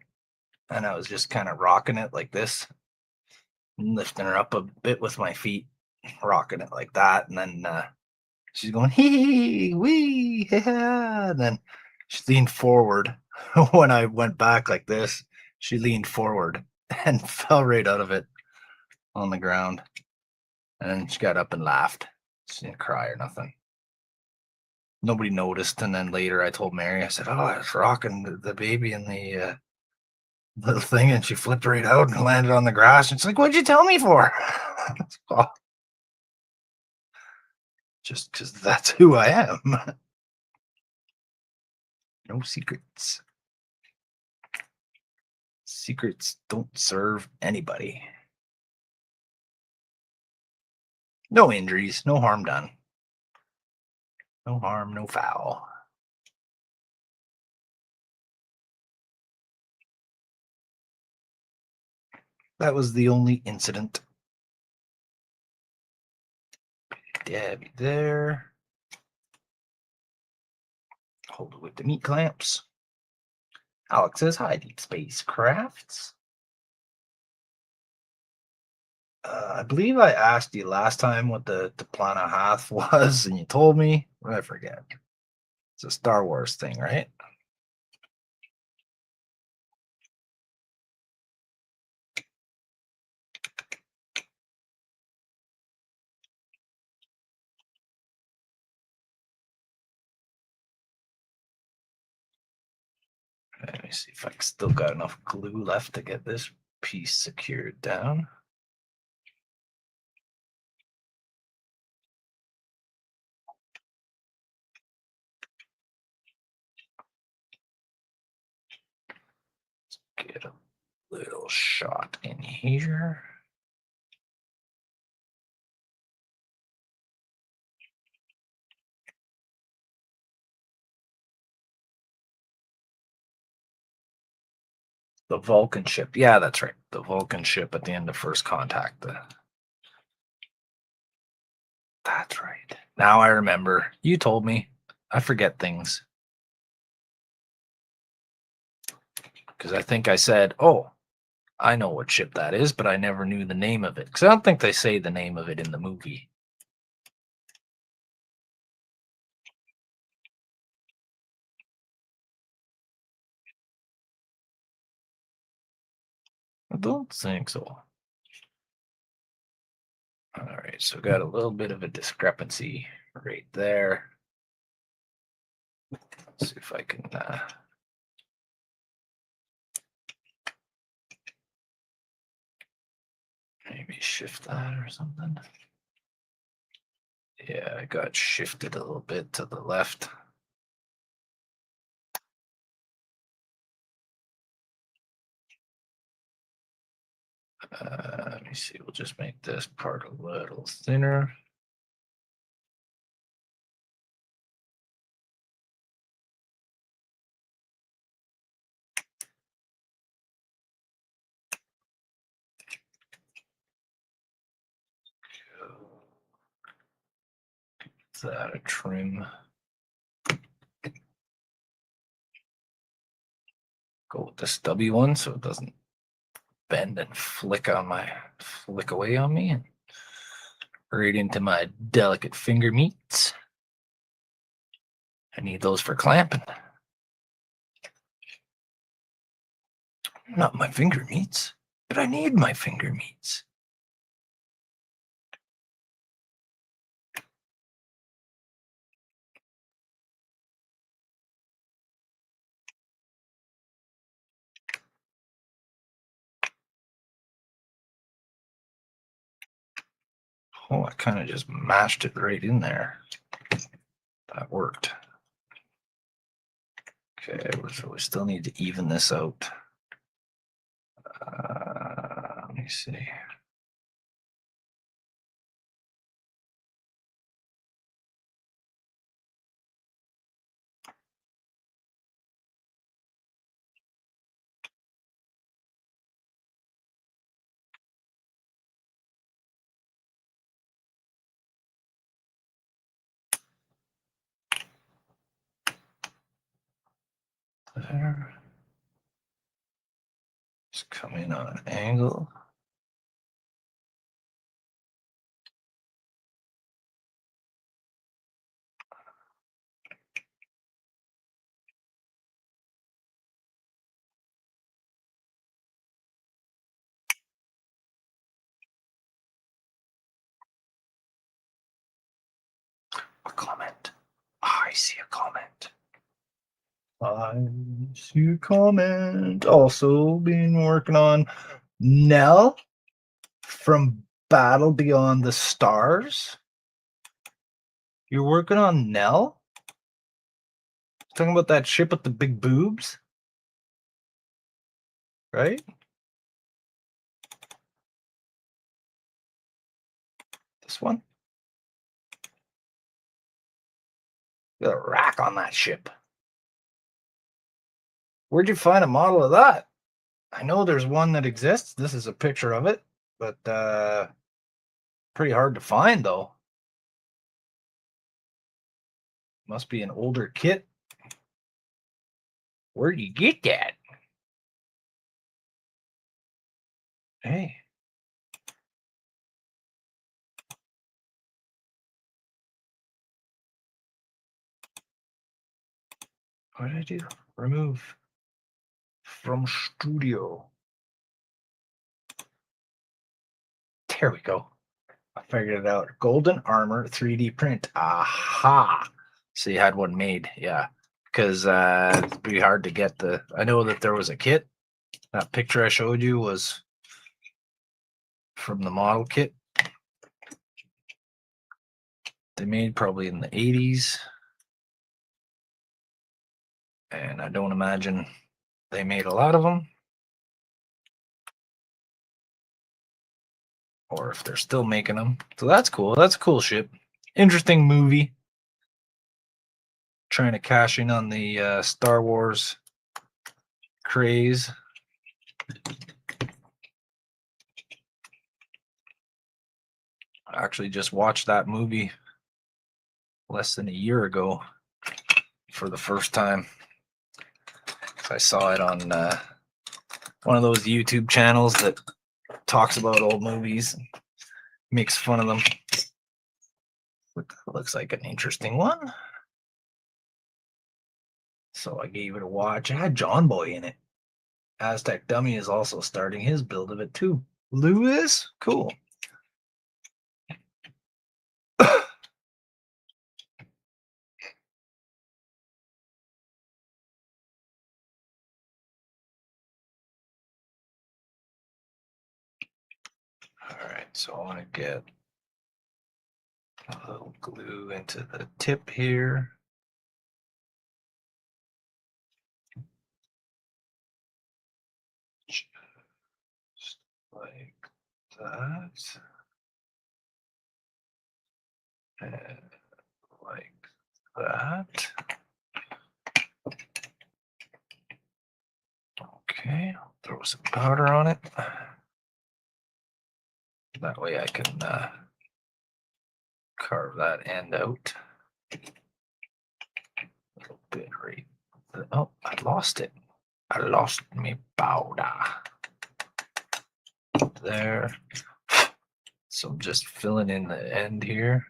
And I was just kind of rocking it like this, lifting her up a bit with my feet, rocking it like that. And then she's going, hee, wee, yeah. And then she leaned forward. When I went back like this, she leaned forward and fell right out of it on the ground. And then she got up and laughed. She didn't cry or nothing. Nobody noticed. And then later I told Mary, I said, oh, I was rocking the baby in the little thing, and she flipped right out and landed on the grass. And she's like, what'd you tell me for? Well, just because that's who I am. No secrets. Secrets don't serve anybody. No injuries, no harm done. No harm, no foul. That was the only incident. Debbie there. Hold it with the meat clamps. Alex says, hi, Deep Space Crafts. I believe I asked you last time what the Taplana Hoth was, and you told me. I forget. It's a Star Wars thing, right? Let me see if I still got enough glue left to get this piece secured down. Let's get a little shot in here. The Vulcan ship. Yeah, that's right. The Vulcan ship at the end of First Contact. That's right. Now I remember. You told me. I forget things. Because I think I said, oh, I know what ship that is, but I never knew the name of it. Because I don't think they say the name of it in the movie. I don't think so. All right, so got a little bit of a discrepancy right there. Let's see if I can maybe shift that or something. Yeah, I got shifted a little bit to the left. Let me see, we'll just make this part a little thinner. that a trim. Go with the stubby one so it doesn't bend and flick away on me and right into my delicate finger meats. I need those for clamping. Not my finger meats, but I need my finger meats. Oh, I kind of just mashed it right in there. That worked. Okay, so we still need to even this out. Let me see. There. Just come in on an angle. A comment. I see a comment. I see a comment. Also been working on Nell from Battle Beyond the Stars. You're working on Nell? Talking about that ship with the big boobs? Right? This one? Got a rack on that ship. Where'd you find a model of that? I know there's one that exists. This is a picture of it, but pretty hard to find though. Must be an older kit. Where'd you get that? Hey. What did I do? Remove from studio. There we go. I figured it out. Golden Armor 3D print. Aha. So you had one made, yeah. Because it'd be hard to get the. I know that there was a kit. That picture I showed you was from the model kit. They made probably in the 80s. And I don't imagine they made a lot of them. Or if they're still making them. So that's cool. That's a cool ship. Interesting movie. Trying to cash in on the Star Wars craze. I actually just watched that movie less than a year ago for the first time. I saw it on one of those YouTube channels that talks about old movies, makes fun of them. Looks like an interesting one. So I gave it a watch. It had John Boy in it. Aztec Dummy is also starting his build of it too. Lewis? Cool. Alright, so I want to get a little glue into the tip here. Just like that. And like that. Okay, I'll throw some powder on it. That way I can carve that end out. A little bit right. Oh, I lost it. I lost me powder. There. So I'm just filling in the end here.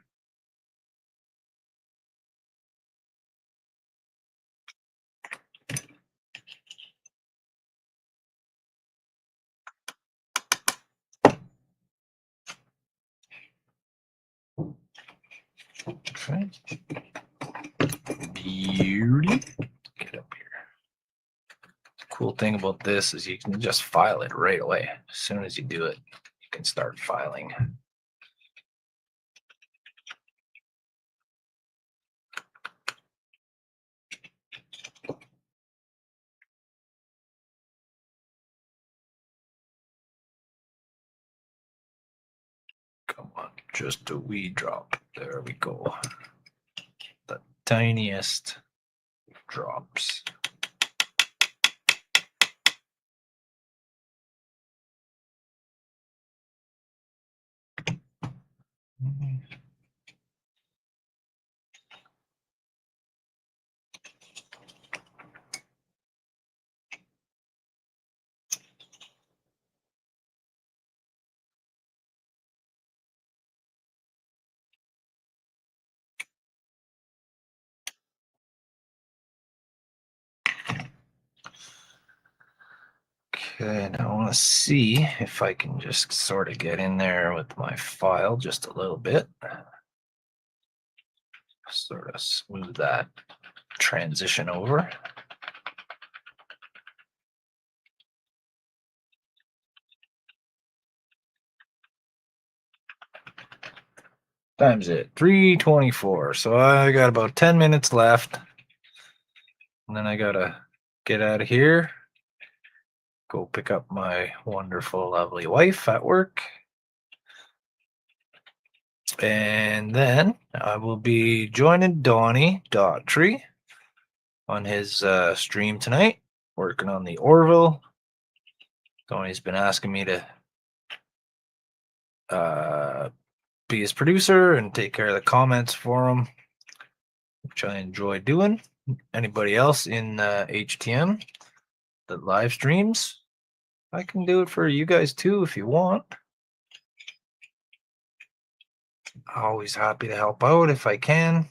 Okay. Beauty. Get up here. The cool thing about this is you can just file it right away. As soon as you do it, you can start filing. Come on, just a wee drop. There we go. The tiniest drops. Okay, now I want to see if I can just sort of get in there with my file just a little bit. Sort of smooth that transition over. Times it 3:24. So I got about 10 minutes left. And then I gotta get out of here. Go pick up my wonderful, lovely wife at work. And then I will be joining Donnie Daughtry on his stream tonight, working on the Orville. Donnie's been asking me to be his producer and take care of the comments for him, which I enjoy doing. Anybody else in HTM that live streams, I can do it for you guys too if you want. Always happy to help out if I can.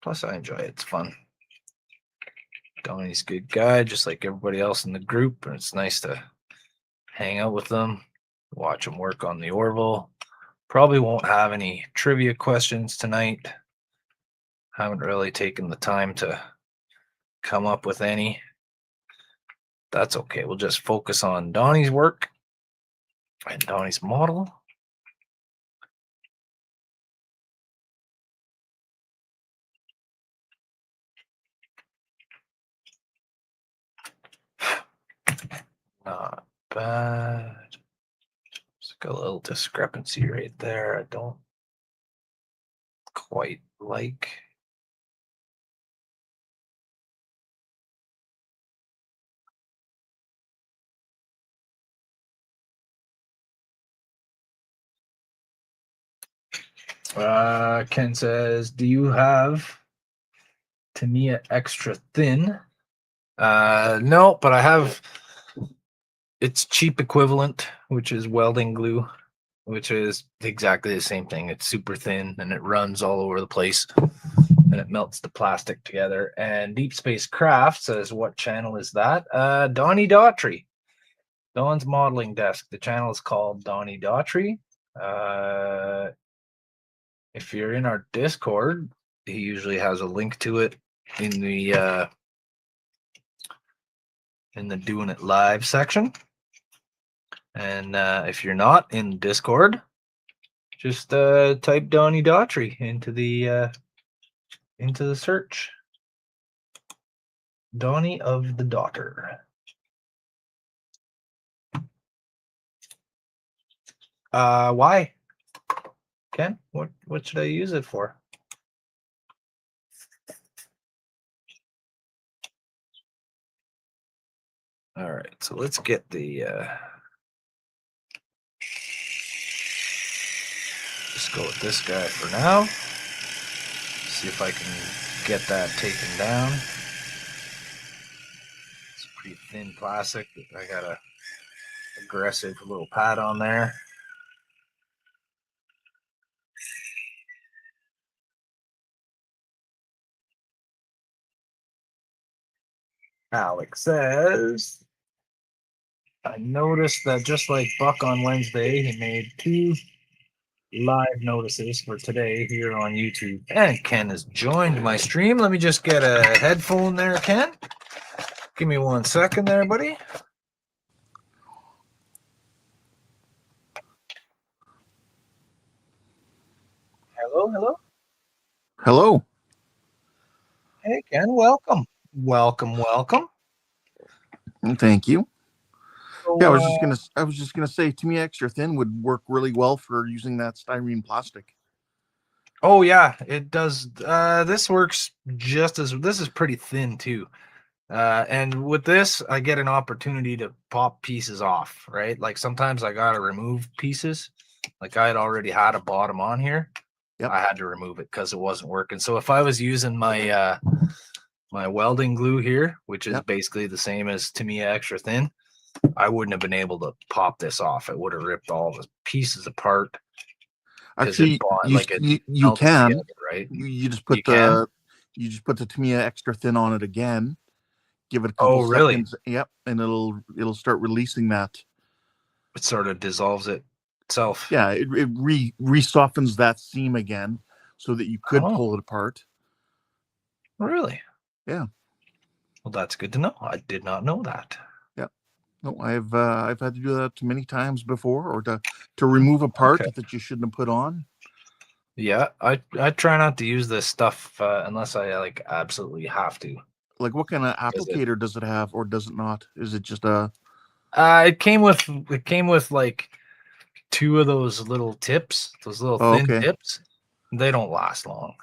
Plus, I enjoy it. It's fun. Donnie's a good guy, just like everybody else in the group, and it's nice to hang out with them, watch them work on the Orville. Probably won't have any trivia questions tonight. Haven't really taken the time to come up with any. That's okay. We'll just focus on Donnie's work and Donnie's model. Not bad. Just got a little discrepancy right there. I don't quite like. Ken says, do you have Tamiya extra thin? No, but I have its cheap equivalent, which is welding glue, which is exactly the same thing. It's super thin and it runs all over the place and it melts the plastic together. And Deep Space Craft says, what channel is that? Donnie Daughtry. Don's modeling desk. The channel is called Donnie Daughtry. If you're in our Discord, he usually has a link to it in the Doing It Live section. And if you're not in Discord, just type Donnie Daughtry into the search. Donnie of the Daughter. Why? Ken, what should I use it for? All right, so let's get the just go with this guy for now. See if I can get that taken down. It's pretty thin plastic. I got a aggressive little pad on there. Alex says, I noticed that just like Buck on Wednesday, he made 2 live notices for today here on YouTube. And Ken has joined my stream. Let me just get a headphone there, Ken. Give me 1 second there, buddy. Hello. Hello. Hey, Ken, welcome. Welcome. Thank you. So, Yeah, I was just gonna say, Tamiya Extra Thin would work really well for using that styrene plastic. oh yeah, it does. This works just as this is pretty thin too. And with this, I get an opportunity to pop pieces off, right? Like sometimes I gotta remove pieces. Like I had already had a bottom on here. Yep. I had to remove it because it wasn't working. So if I was using my my welding glue here, which is Yep. basically the same as Tamiya Extra Thin, I wouldn't have been able to pop this off. It would have ripped all the pieces apart. Actually, you melts can. together, right? You just put You the Tamiya Extra Thin on it again. Give it a couple seconds. Yep, and it'll start releasing that. It sort of dissolves itself. Yeah, it re-softens that seam again, so that you could pull it apart. Really? Yeah. Well, that's good to know. I did not know that. Yeah. No, I've had to do that many times before, or to remove a part that you shouldn't have put on. Yeah, I try not to use this stuff unless I like absolutely have to. Like, what kind of applicator does it have, or does it not? Is it just a? It came with like 2 of those little tips, those little thin tips. They don't last long.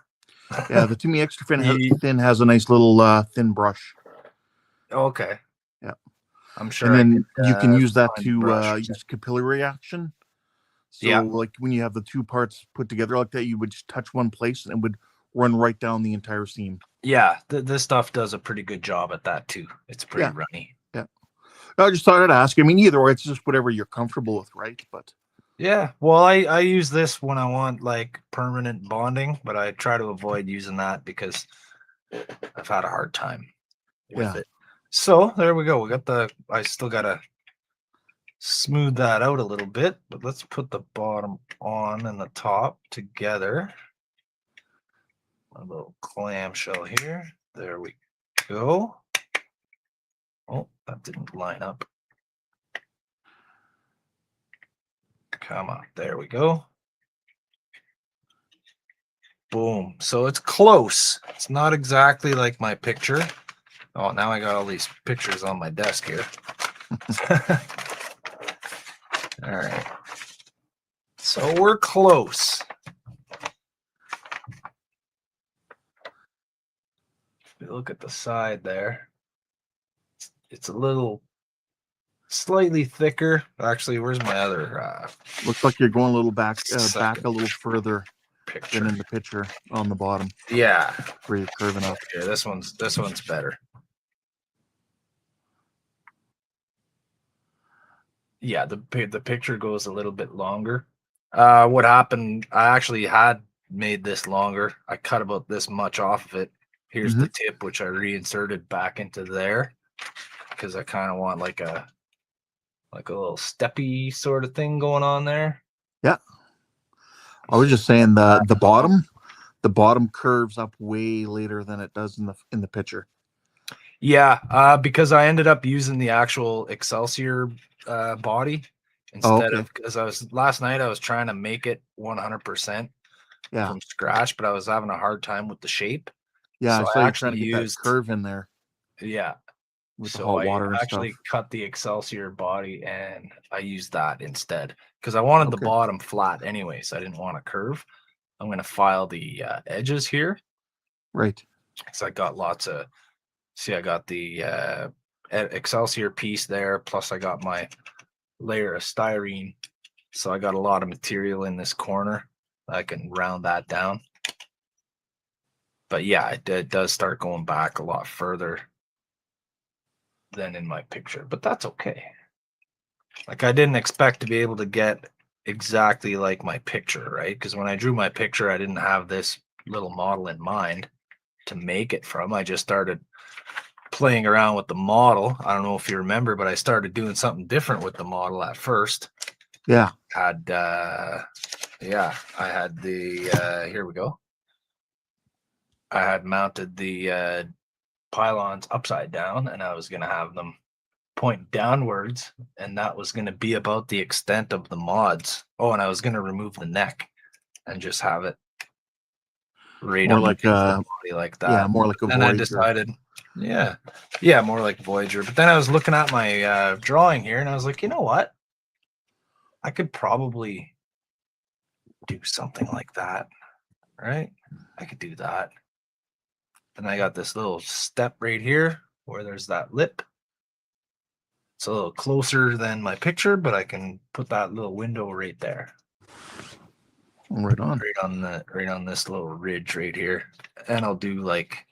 Yeah, the Tamiya Extra Thin has a nice little thin brush. Okay. Yeah, I'm sure. And then you can use that to use capillary action. So, like when you have the 2 parts put together like that, you would just touch one place and it would run right down the entire seam. Yeah, this stuff does a pretty good job at that too. It's pretty runny. Yeah. I just thought I'd ask. I mean, either way, it's just whatever you're comfortable with, right? But yeah, well, I use this when I want like permanent bonding, but I try to avoid using that because I've had a hard time with it. So there we go. I still gotta smooth that out a little bit, but let's put the bottom on and the top together. A little clamshell here. There we go. Oh, that didn't line up. Come on, there we go. Boom. So it's close. It's not exactly like my picture. Oh, now I got all these pictures on my desk here. All right. So we're close. If you look at the side there, it's a little slightly thicker. Actually, where's my other? Looks like you're going a little back a little further than in the picture on the bottom. Yeah, where you're curving up. Here, this one's better. Yeah, the picture goes a little bit longer. What happened? I actually had made this longer. I cut about this much off of it. Here's the tip, which I reinserted back into there because I kind of want like a little steppy sort of thing going on there. Yeah. I was just saying the bottom curves up way later than it does in the picture. Yeah, because I ended up using the actual Excelsior body instead of, because last night I was trying to make it 100% from scratch, but I was having a hard time with the shape. Yeah, so I actually trying to get that curve in there. Yeah. With the hot water and stuff. I actually cut the Excelsior body and I used that instead because I wanted the bottom flat anyway, so I didn't want a curve. I'm going to file the edges here. Right. So I got lots of, I got the Excelsior piece there, plus I got my layer of styrene. So I got a lot of material in this corner. I can round that down. But yeah, it does start going back a lot further than in my picture, but that's okay. Like I didn't expect to be able to get exactly like my picture, right? Because when I drew my picture, I didn't have this little model in mind to make it from. I just started playing around with the model. I don't know if you remember, but I started doing something different with the model at first. Yeah. I had the here we go. I had mounted the pylons upside down, and I was going to have them point downwards, and that was going to be about the extent of the mods. Oh, and I was going to remove the neck and just have it right More on like the body like that. Yeah, more like a Then Voyager. I decided, yeah, more like Voyager. But then I was looking at my drawing here, and I was like, you know what? I could probably do something like that, right? I could do that. Then I got this little step right here where there's that lip. It's a little closer than my picture, but I can put that little window right there. Right on. Right on this little ridge right here. And I'll do like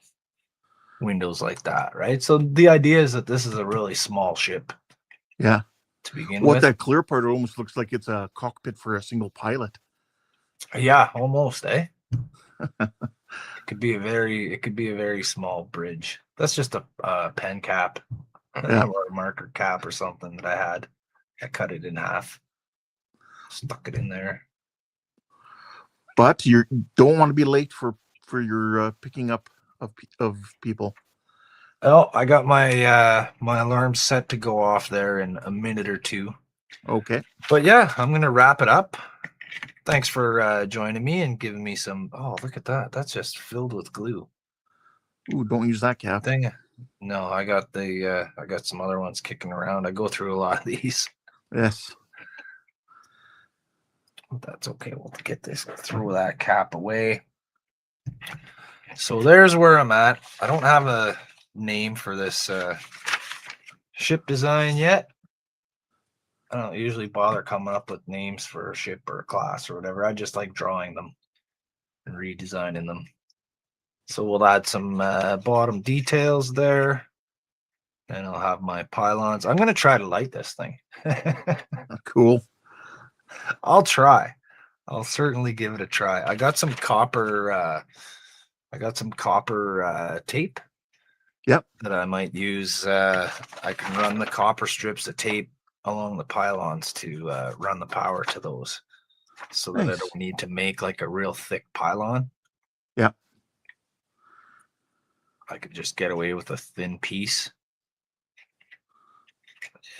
windows like that, right? So the idea is that this is a really small ship. Yeah. To begin What with. that clear part almost looks like it's a cockpit for a single pilot. Yeah, almost, eh? It could be a very small bridge. That's just a pen cap. Yeah. Or a marker cap or something that I had. I cut it in half. Stuck it in there. But you don't want to be late for your picking up of people. Oh, I got my my alarm set to go off there in a minute or two. Okay. But yeah, I'm gonna wrap it up. Thanks for joining me and giving me some. Oh, look at that! That's just filled with glue. Ooh, don't use that cap. Thing. No, I got I got some other ones kicking around. I go through a lot of these. Yes. That's okay. We'll get this. Throw that cap away. So there's where I'm at. I don't have a name for this ship design yet. I don't usually bother coming up with names for a ship or a class or whatever. I just like drawing them and redesigning them. So we'll add some bottom details there. And I'll have my pylons. I'm going to try to light this thing. Cool. I'll try. I'll certainly give it a try. I got some copper tape. Yep. That I might use. I can run the copper strips of tape along the pylons to run the power to those, so that I don't need to make like a real thick pylon. Yeah. I could just get away with a thin piece.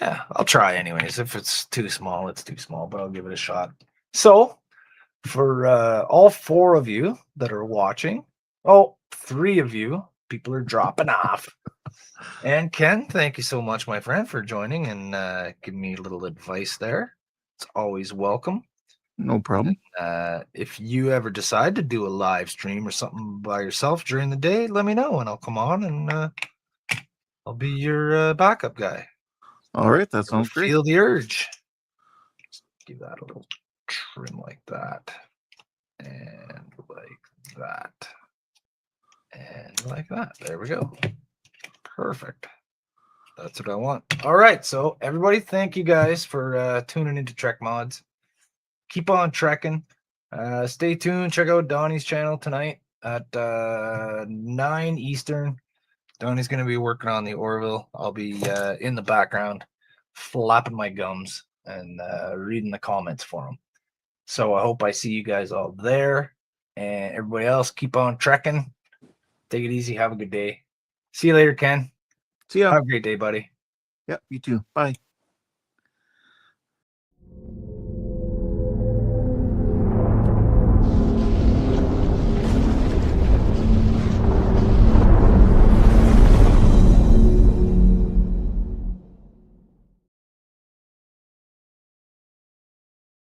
Yeah, I'll try anyways. If it's too small, it's too small, but I'll give it a shot. So for all 4 of you that are watching, 3 of you, people are dropping off. And Ken, thank you so much, my friend, for joining and giving me a little advice there. It's always welcome. No problem. If you ever decide to do a live stream or something by yourself during the day, let me know and I'll come on and I'll be your backup guy. All right, that sounds great. Feel the urge. Just give that a little trim like that, and like that, and like that. There we go. Perfect. That's what I want. All right, so everybody, thank you guys for tuning into Trek Mods. Keep on trekking. Stay tuned. Check out Donnie's channel tonight at 9 Eastern. Donnie's going to be working on the Orville. I'll be in the background flapping my gums and reading the comments for him. So I hope I see you guys all there. And everybody else, keep on trekking. Take it easy. Have a good day. See you later, Ken. See ya. Have a great day, buddy. Yep, you too. Bye.